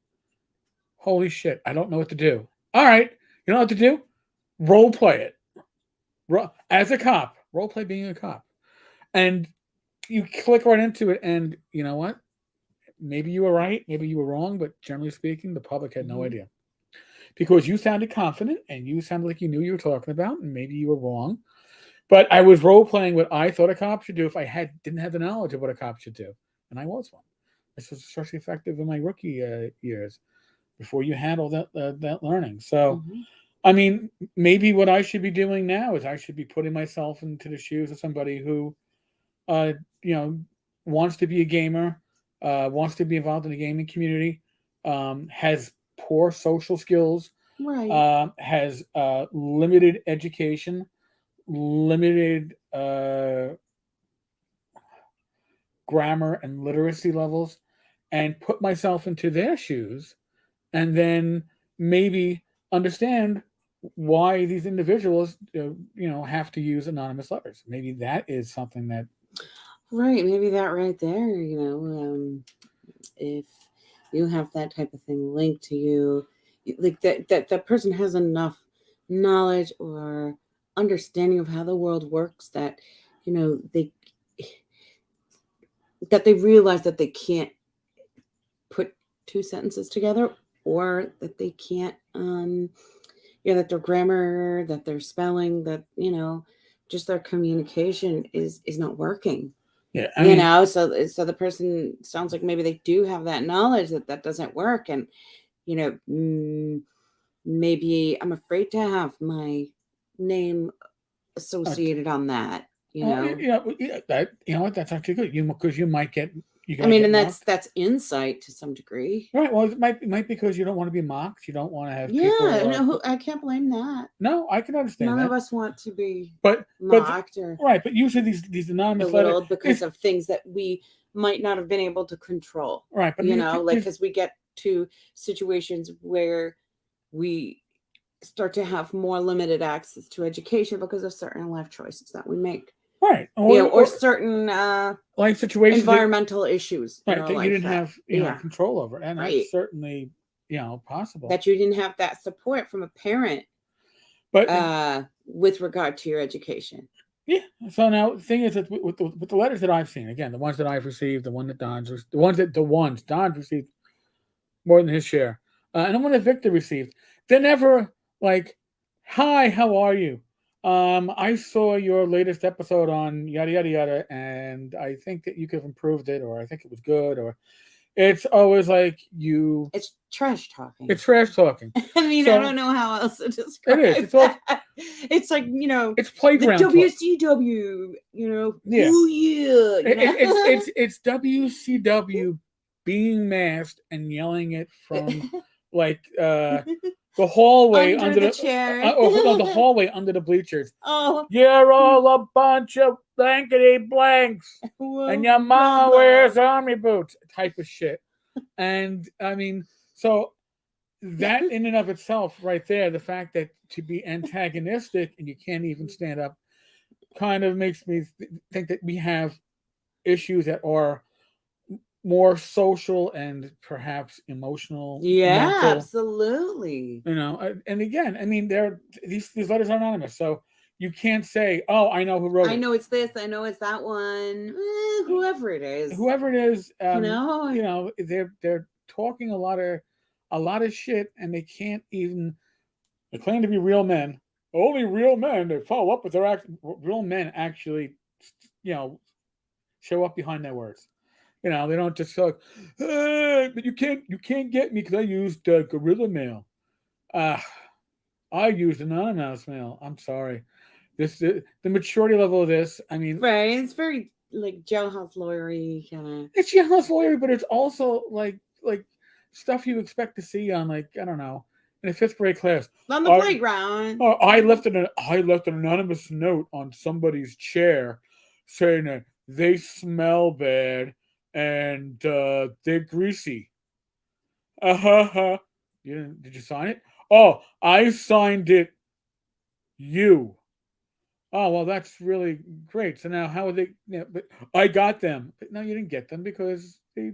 "Holy shit, I don't know what to do." All right, you know what to do? Role play it. As a cop, role play being a cop, and you click right into it. And you know what? Maybe you were right, maybe you were wrong, but generally speaking, the public had no idea, because you sounded confident and you sounded like you knew you were talking about, and maybe you were wrong. But I was role playing what I thought a cop should do if I didn't have the knowledge of what a cop should do, and I was one. This was especially effective in my rookie years, before you had all that learning. So, Mm-hmm. I mean, maybe what I should be doing now is I should be putting myself into the shoes of somebody who, uh, you know, wants to be a gamer, wants to be involved in the gaming community, has poor social skills, Right. has limited education, limited grammar and literacy levels, and put myself into their shoes, and then maybe understand why these individuals, have to use anonymous letters. Maybe that is something that. Right. Maybe that right there, if you have that type of thing linked to you, like that person has enough knowledge or understanding of how the world works, that they realize that they can't put two sentences together, or that they can't that their grammar, that their spelling, that just their communication is not working. Yeah, I mean, So the person sounds like maybe they do have that knowledge that doesn't work, and maybe I'm afraid to have my name associated on that. that what, that's actually good. Because you might get. I mean, and mocked. that's insight to some degree. Right. Well, it might because you don't want to be mocked. You don't want to have Yeah, people. I can't blame that. No, I can understand None that. of us want to be But mocked or right. But usually these anonymous letters, belittled because of things that we might not have been able to control. right? But because we get to situations where we start to have more limited access to education because of certain life choices that we make. Right. Or certain life situations, environmental issues, right? That you didn't have yeah. control over, and Right. that's certainly possible. That you didn't have that support from a parent, but with regard to your education. Yeah. So now the thing is that with the letters that I've seen, again, the ones that I've received, the ones Don's received more than his share, and the one that Victor received, they're never like, "Hi, how are you? I saw your latest episode on yada yada yada, and I think that you could have improved it, or I think it was good," or it's always like you. It's trash talking. It's trash talking. I mean, I don't know how else to describe it. It's all. It's like it's playground. The WCW. Yeah. Ooh, yeah. It's WCW being masked and yelling it from like the hallway under the chair. The hallway under the bleachers. Oh, you're all a bunch of blankety blanks, and your mama wears army boots, type of shit. And I mean, so that in and of itself, right there, the fact that to be antagonistic and you can't even stand up, kind of makes me think that we have issues that are more social and perhaps emotional, Yeah, mental. absolutely. And again, I mean, these letters are anonymous, so you can't say, "Oh, I know who wrote I it." know it's this, I know it's that one. Whoever it is. Whoever it is, You know? they're talking a lot of shit, and they can't even. They claim to be real men. Only real men. They follow up with their act. Real men actually, you know, show up behind their words. They don't just go, but you can't get me because I used Gorilla Mail. Uh, I used anonymous mail. I'm sorry. The maturity level of this. I mean, Right. It's very like jailhouse lawyery kind of. it's jailhouse lawyer, but it's also like stuff you expect to see on, like, I don't know, in a fifth grade class. On the I playground. I left an anonymous note on somebody's chair saying that they smell bad and they're greasy. Uh-huh. Did you sign it? Oh, I signed it. You. Oh, well, that's really great. So now how are they? But I got them. But no, you didn't get them because they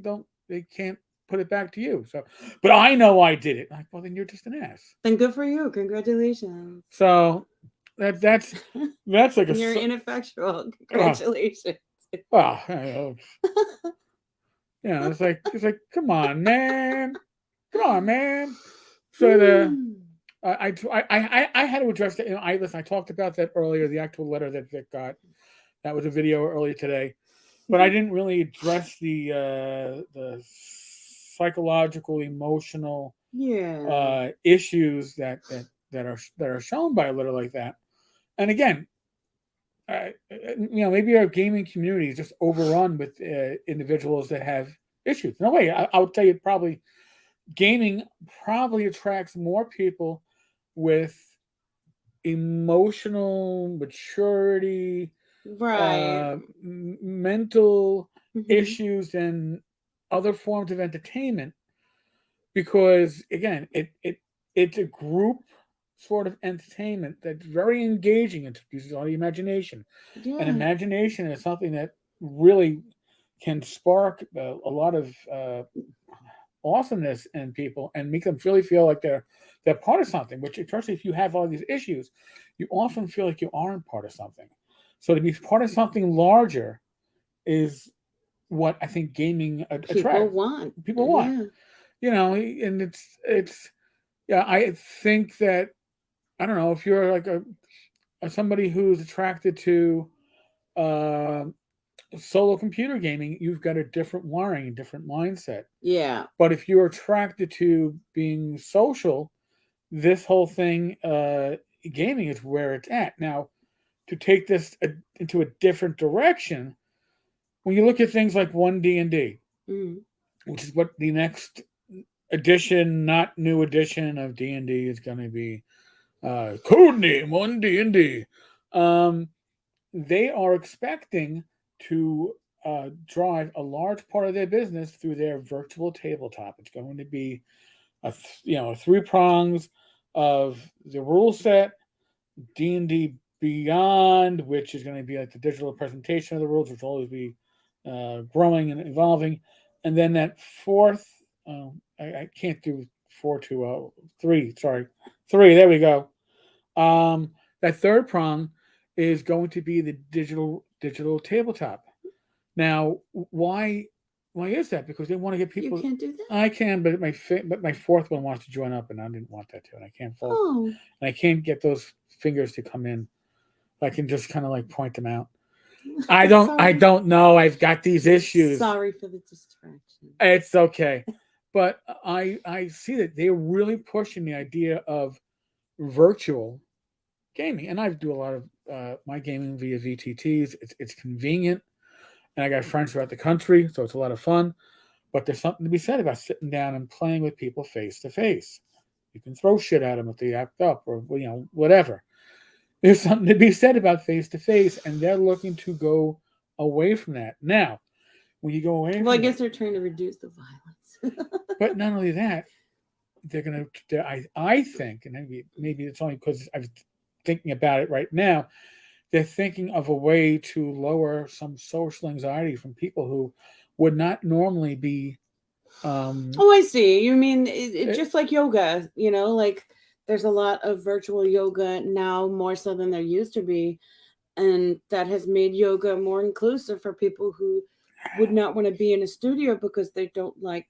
can't put it back to you. So, but I know I did it. Like, well, then you're just an ass. Then good for you. Congratulations. So that's like a You're ineffectual. uh, Congratulations. well, it's like come on, man, come on, man. So I had to address that. I talked about that earlier. The actual letter that Vic got. That was a video earlier today, but I didn't really address the psychological, emotional Yeah. issues that are shown by a letter like that. And again, maybe our gaming community is just overrun with individuals that have issues. No way, I would tell you probably gaming probably attracts more people with emotional maturity, Right. mental Hmm. issues than other forms of entertainment, because again, it's a group sort of entertainment that's very engaging and uses all the imagination. And Yeah. imagination is something that really can spark a lot of awesomeness in people and make them really feel like they're part of something. Which, especially if you have all these issues, you often feel like you aren't part of something. So to be part of something larger is what I think gaming People attracts. want. People want, Yeah. and it's yeah. I think that, I don't know, if you're like somebody who's attracted to uh, solo computer gaming, you've got a different wiring, a different mindset. Yeah. But if you're attracted to being social, this whole thing, gaming is where it's at. Now, to take this into a different direction, when you look at things like 1D&D, Mm. which is what the next edition, not new edition of D&D is going to be, codename 1D&D. They are expecting to drive a large part of their business through their virtual tabletop. It's going to be three prongs of the rule set, D&D Beyond, which is going to be like the digital presentation of the rules, which will always be growing and evolving, and then that fourth, I can't do four to three. Sorry, three. There we go. That third prong is going to be the digital tabletop. Now, why is that? Because they want to get You people. can't do that? I can, but my fourth one wants to join up, and I didn't want that to, and I can't fold, Oh. and I can't get those fingers to come in. I can just kind of like point them out. I don't. I Sorry. don't know. I've got these issues. Sorry for the distraction. It's okay, but I see that they're really pushing the idea of virtual gaming, and I do a lot of my gaming via VTTs. It's convenient, and I got friends throughout the country, so it's a lot of fun. But there's something to be said about sitting down and playing with people face to face. You can throw shit at them if they act up, or whatever. There's something to be said about face to face, and they're looking to go away from that. Now, when you go away Well, I from guess that, they're trying to reduce the violence. but not only that, they're going to, I think, and maybe it's only because I'm thinking about it right now, they're thinking of a way to lower some social anxiety from people who would not normally be. Oh, I see. You mean It, just like yoga, like there's a lot of virtual yoga now more so than there used to be. And that has made yoga more inclusive for people who would not want to be in a studio because they don't like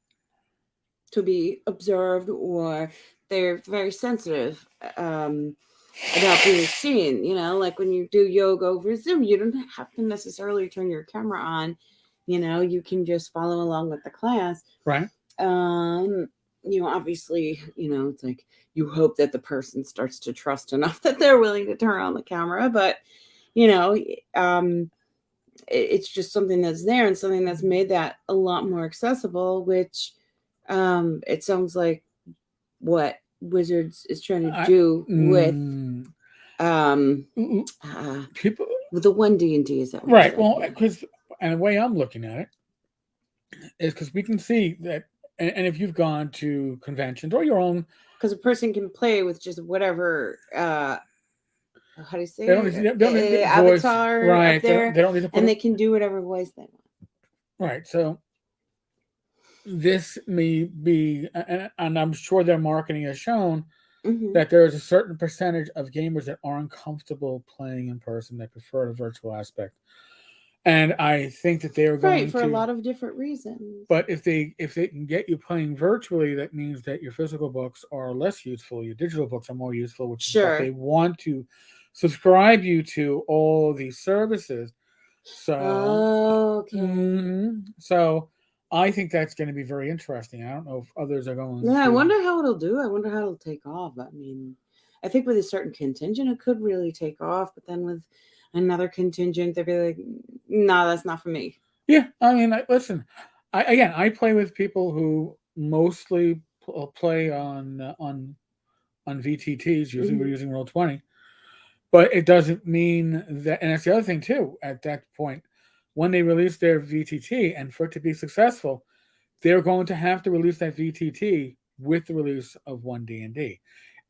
to be observed, or they're very sensitive about being seen. Like when you do yoga over Zoom, you don't have to necessarily turn your camera on. You can just follow along with the class. right. um Obviously, it's like you hope that the person starts to trust enough that they're willing to turn on the camera, but you know um it's just something that's there and something that's made that a lot more accessible, which it sounds like what Wizards is trying to I, do with mm, um people, with the 1D&D. Is that what you right. said? Well, Yeah, because, and the way I'm looking at it is because we can see that, and if you've gone to conventions or your own, because a person can play with just whatever how do you say they don't need, it? they don't need the voice, Avatar up right? there, They don't need to put and it they can do whatever voice they right. So this may be, and I'm sure their marketing has shown want. Mm-hmm. that there is a certain percentage of gamers that aren't comfortable playing in person, that prefer the virtual aspect. And I think that they are Right, going for a to, lot of different reasons. but if they can get you playing virtually, that means that your physical books are less useful, your digital books are more useful, which is what they Sure. want to subscribe you to all these services. So, Okay. so I think that's going to be very interesting. I don't know if others are going Yeah, I to. wonder how it'll do. I wonder how it'll take off. I mean, I think with a certain contingent, it could really take off. But then with another contingent, they'd be like, "No, that's not for me." Yeah, I mean, listen. I play with people who mostly play on VTTs. Usually, we're Hmm. using Roll20, but it doesn't mean that. And that's the other thing too. At that point, when they release their VTT, and for it to be successful, they're going to have to release that VTT with the release of 1D&D.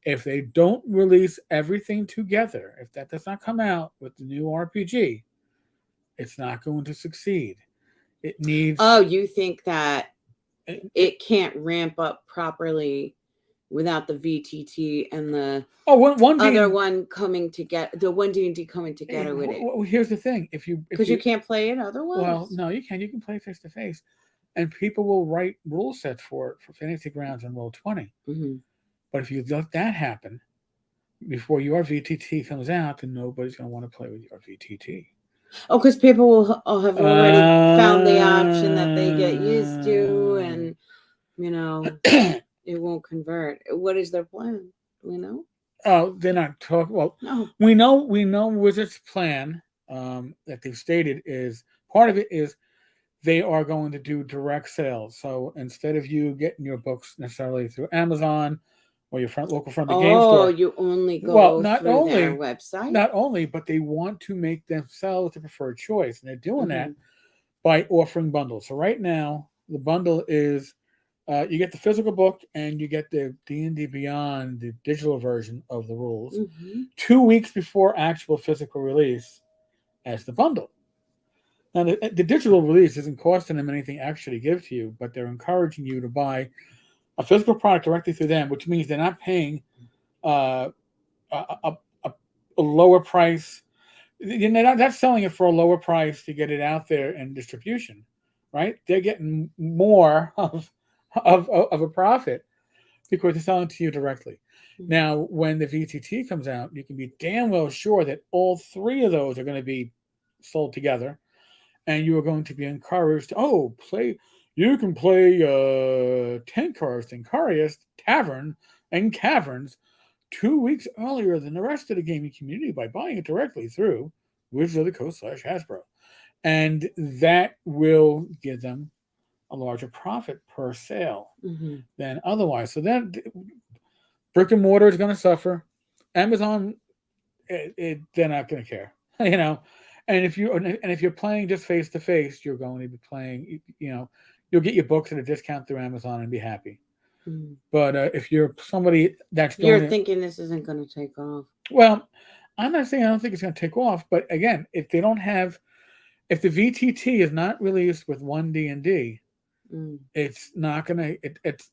If they don't release everything together, if that does not come out with the new RPG, it's not going to succeed. It needs Oh, you think that it, it can't ramp up properly without the VTT and the oh, one D other and one coming together, the 1D&D coming together with it? here's the thing: if Because you you can't play it well, otherwise. no, you can play face to face, and people will write rule sets for it for Fantasy Grounds and Roll20. Hmm. But if you let that happen before your VTT comes out, then nobody's going to want to play with your VTT. Oh, because people will have already found the option that they get used to, Uh, and you know it won't convert. What is their plan? Do we know? oh, they're not talking. Well, No. we know Wizards' plan, that they've stated, is part of it is they are going to do direct sales. So instead of you getting your books necessarily through Amazon or your local friendly game Oh, store, you only well, go through their website. not only, but they want to make themselves the preferred choice, and they're doing that Hmm. by offering bundles. So right now, the bundle is, you get the physical book and you get the D&D Beyond, the digital version of the rules, Hmm. 2 weeks before actual physical release as the bundle. Now, the digital release isn't costing them anything extra to give to you, but they're encouraging you to buy a physical product directly through them, which means they're not paying uh, a lower price. They're not selling it for a lower price to get it out there in distribution, right? They're getting more of a profit because they're selling to you directly. Now, when the VTT comes out, you can be damn well sure that all three of those are going to be sold together, and you are going to be encouraged. Oh, play! You can play Tenkar's Tenkarius Tavern and Caverns 2 weeks earlier than the rest of the gaming community by buying it directly through Wizards of the Coast / Hasbro, and that will give them a larger profit per sale Hmm. than otherwise. So then, brick and mortar is going to suffer. Amazon, they're not going to care, you know. And if you're playing just face to face, you're going to be playing. You'll get your books at a discount through Amazon and be happy. Mm. But if you're somebody that's You're going to, thinking this isn't going to take off. well, I'm not saying I don't think it's going to take off, but again, if they don't have, if the VTT is not released with one D&D, Mm. it's not going to, it's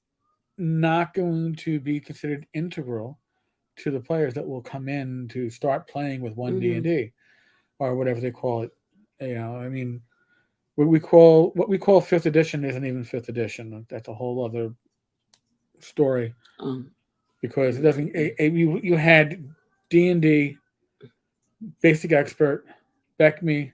not going to be considered integral to the players that will come in to start playing with one Mm-hmm. D&D or whatever they call it. I mean, what we call fifth edition isn't even fifth edition. That's a whole other story Um. because it doesn't. You had D&D basic expert, BECME,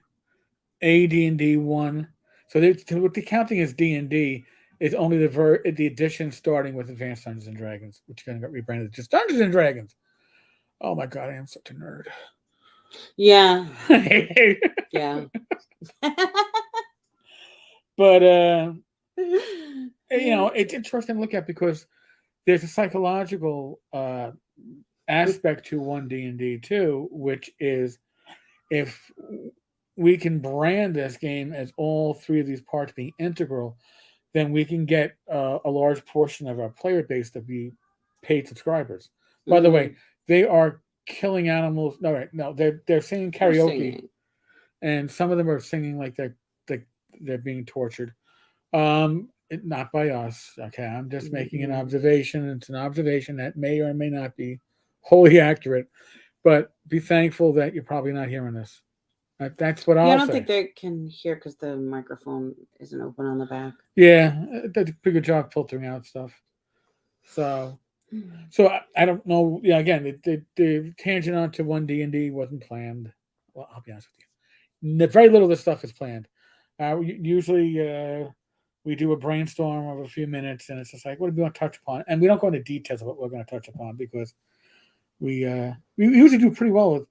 AD&D one. So what the counting as D&D is only the edition starting with Advanced Dungeons and Dragons, which kind of got rebranded just Dungeons and Dragons. Oh my god, I am such a nerd. Yeah. Yeah. But it's interesting to look at because there's a psychological aspect to one D&D too, which is if we can brand this game as all three of these parts being integral, then we can get a large portion of our player base to be paid subscribers. By the way, they are killing animals. No, right, no, they're singing They're karaoke, singing. and some of them are singing like they're being tortured. Not by us. Okay, I'm just making an observation. It's an observation that may or may not be wholly accurate, but be thankful that you're probably not hearing this. That's what Yeah, I I'll don't say. think they can hear because the microphone isn't open on the back. Yeah, it does a pretty good job filtering out stuff. So, I don't know. Yeah, again, the tangent onto one D&D wasn't planned. Well, I'll be honest with you. Very little of this stuff is planned. Usually, we do a brainstorm of a few minutes, and it's just like, what do we want to touch upon? And we don't go into details of what we're going to touch upon because we usually do pretty well with.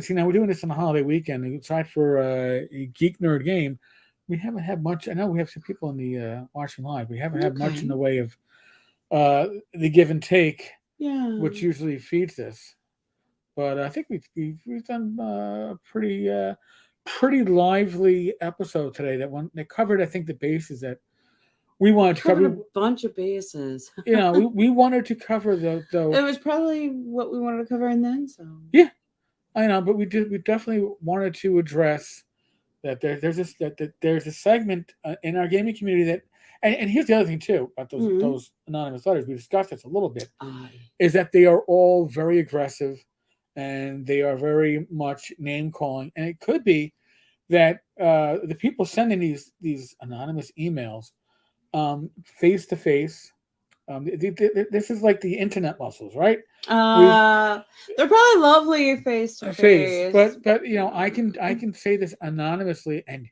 See, now we're doing this on the holiday weekend. Aside for a geek nerd game, we haven't had much. I know we have some people in the watching live. We haven't had much in the way of the give and take, which usually feeds this. But I think we've done pretty lively episode today that covered, I think, the bases that we wanted to cover. A bunch of bases. We wanted to cover It was probably what we wanted to cover, and then some. Yeah, I know, but we definitely wanted to address that there's a segment in our gaming community that, and here's the other thing too about those anonymous letters. We discussed this a little bit. Is that they are all very aggressive, and they are very much name calling, and it could be that the people sending these anonymous emails face to face. This is like the internet muscles, right? They're probably lovely face to face, but I can say this anonymously, and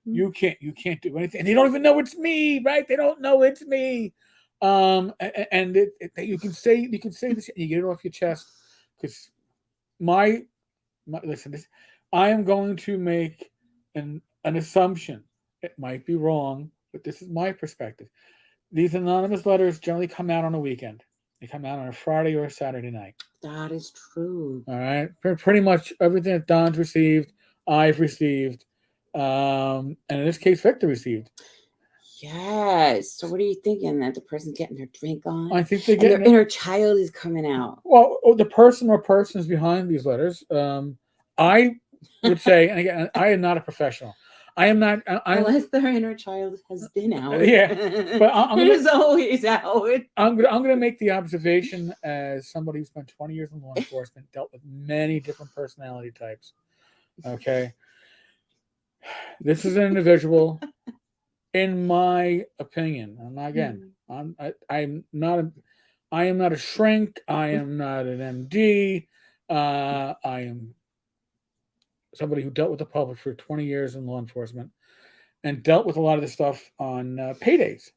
you can't do anything, and they don't even know it's me, right? They don't know it's me, and you can say this, and you get it off your chest, because listen, I am going to make an assumption. It might be wrong, but this is my perspective. These anonymous letters generally come out on a weekend. They come out on a Friday or a Saturday night. That is true. All right. Pretty much everything that Don's received, I've received, and in this case, Victor received. Yes. So what are you thinking? That the person's getting their drink on? I think they get their inner child is coming out. Well, the person or persons behind these letters, I would say, and again, I am not a professional. I am not. Unless their inner child has been out. Yeah, but it is always out. I'm gonna make the observation as somebody who spent 20 years in law enforcement, dealt with many different personality types. Okay, this is an individual, in my opinion. I'm not. I am not a shrink. I am not an MD. I am somebody who dealt with the public for 20 years in law enforcement and dealt with a lot of this stuff on paydays.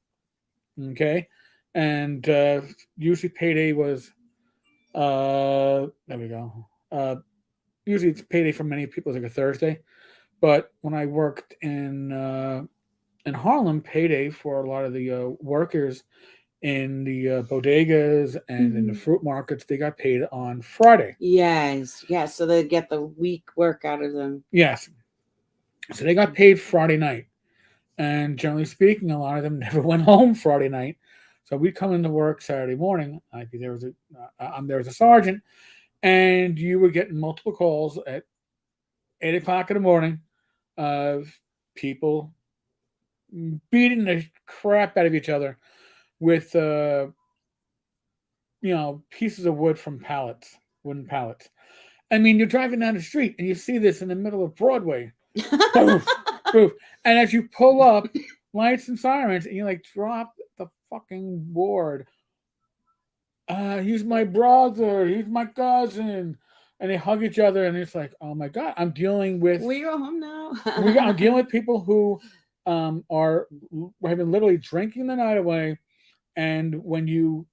Okay. And usually payday was, there we go. Usually it's payday for many people is like a Thursday. But when I worked in Harlem, payday for a lot of the workers in the bodegas and in the fruit markets, they got paid on Friday. Yes. So they get the week work out of them. Yes. So they got paid Friday night. And generally speaking, a lot of them never went home Friday night. So we'd come into work Saturday morning. I'm there as a sergeant, and you were getting multiple calls at 8 o'clock in the morning of people beating the crap out of each other with pieces of wood from wooden pallets. I mean, you're driving down the street and you see this in the middle of Broadway. Boof, boof. And as you pull up, lights and sirens, and you like drop the fucking board. He's my brother. He's my cousin. And they hug each other, and it's like, oh my god, I'm dealing with. We go home now. I'm dealing with people who have been literally drinking the night away, and when you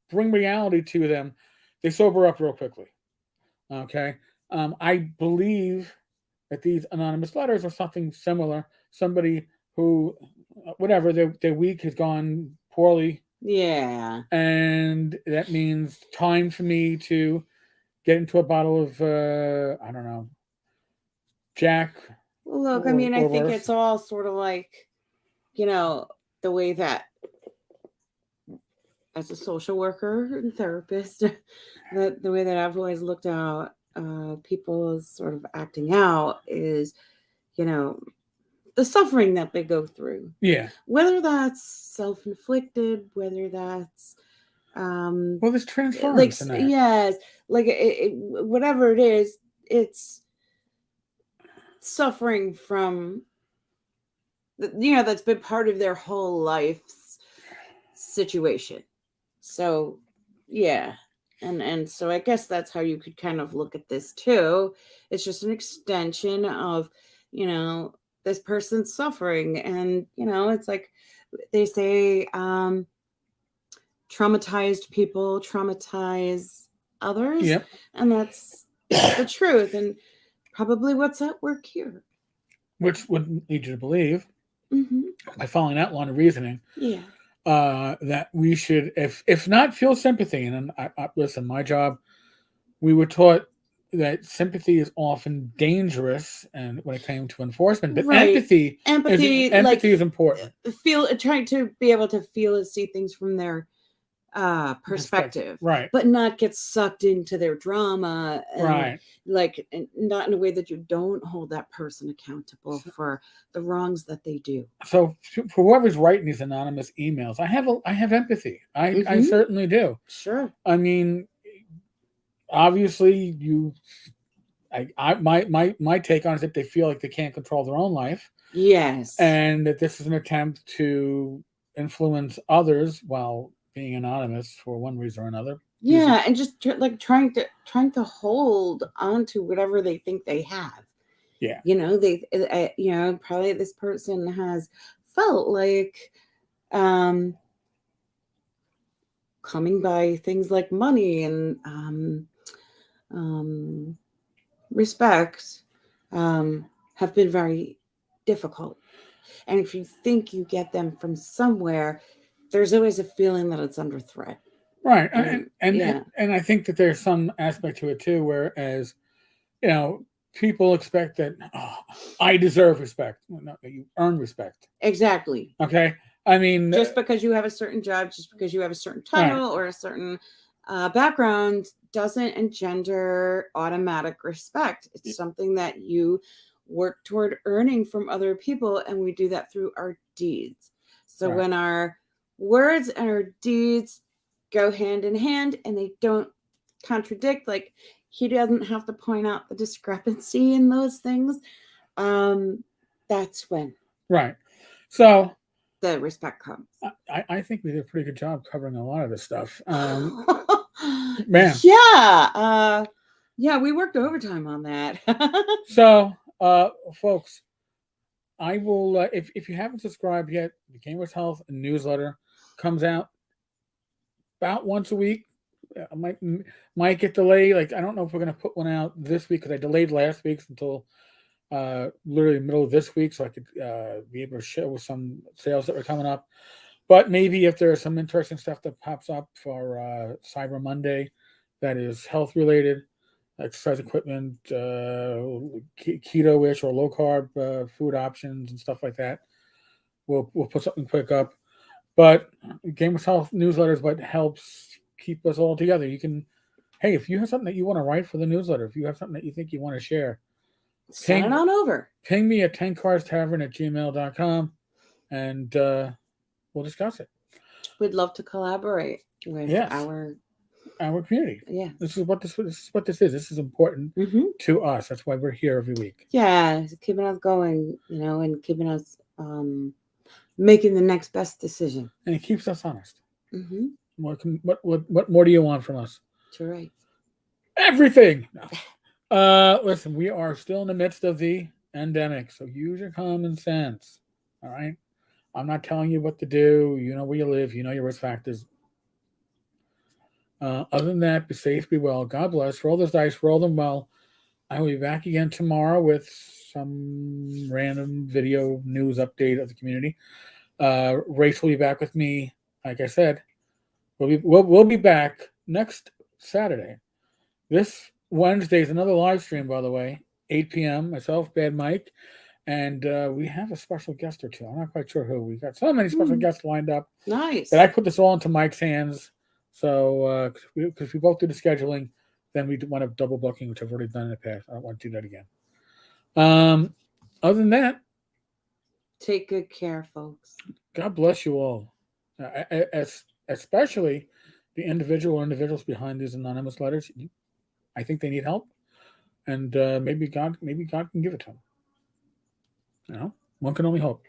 bring reality to them, they sober up real quickly. Okay, I believe that these anonymous letters are something similar. Somebody who, whatever, their week has gone poorly. Yeah. And that means time for me to get into a bottle of, I don't know, Jack. Well, look, I mean, I think it's all sort of like, the way that as a social worker and therapist, the way that I've always looked at people sort of acting out is, the suffering that they go through. Yeah. Whether that's self-inflicted, whether that's well, there's transference in that. Yes, like whatever it is, it's suffering from that's been part of their whole life's situation. So yeah, and so I guess that's how you could kind of look at this too. It's just an extension of this person's suffering, and it's like they say, traumatized people traumatize others. Yep. And that's the truth, and probably what's at work here. Which would lead you to believe, mm-hmm. by following that line of reasoning, yeah, that we should, if not feel sympathy, and I listen, my job, we were taught that sympathy is often dangerous, and when it came to enforcement, but right. empathy is important. Trying to be able to feel and see things from their perspective, right, but not get sucked into their drama, and right, like, not in a way that you don't hold that person accountable for the wrongs that they do. So for whoever's writing these anonymous emails, I have empathy. I certainly do. Sure. I mean, obviously my take on it is that they feel like they can't control their own life. Yes. And that this is an attempt to influence others while being anonymous for one reason or another. Yeah, and just trying to hold on to whatever they think they have. Yeah. They probably this person has felt like coming by things like money and respect have been very difficult. And if you think you get them from somewhere, there's always a feeling that it's under threat. Right. And I think that there's some aspect to it too, whereas, people expect that I deserve respect. Well, not that you earn respect. Exactly. Okay. I mean, just because you have a certain job, just because you have a certain title or a certain background doesn't engender automatic respect. It's something that you work toward earning from other people, and we do that through our deeds. So when our words and our deeds go hand in hand and they don't contradict, like he doesn't have to point out the discrepancy in those things, that's when so the respect comes. I think we did a pretty good job covering a lot of this stuff. Man. Yeah, we worked overtime on that. So folks, I will, if you haven't subscribed yet, the Gamers Health newsletter comes out about once a week. I might get delayed. Like, I don't know if we're going to put one out this week, because I delayed last week's until literally the middle of this week, so I could be able to show some sales that were coming up. But maybe if there's some interesting stuff that pops up for Cyber Monday that is health related, exercise equipment, keto-ish or low carb food options and stuff like that, we'll put something quick up. But Game of Health newsletter is what helps keep us all together. You can, hey, if you have something that you want to write for the newsletter, if you have something that you think you want to share, Send it on over. ping me at tenkarstavern@gmail.com and we'll discuss it. We'd love to collaborate with Yes. Our community. Yeah. This is what this is. This is important to us. That's why we're here every week. Yeah, keeping us going, and keeping us making the next best decision. And it keeps us honest. Mm-hmm. What more do you want from us? You're right. Everything. Listen, we are still in the midst of the endemic, so use your common sense. All right. I'm not telling you what to do. You know where you live. You know your risk factors. Other than that, be safe, be well. God bless. Roll those dice, roll them well. I will be back again tomorrow with some random video news update of the community. Rach will be back with me. Like I said, we'll be back next Saturday. This Wednesday is another live stream, by the way, 8 p.m. Myself, Bad Mike, and we have a special guest or two. I'm not quite sure who. We got so many special guests lined up. Nice. That I put this all into Mike's hands. So, because we both do the scheduling, then we want to double booking, which I've already done in the past. I don't want to do that again. Other than that, take good care, folks. God bless you all, especially the individuals behind these anonymous letters. I think they need help, and maybe God can give it to them. One can only hope.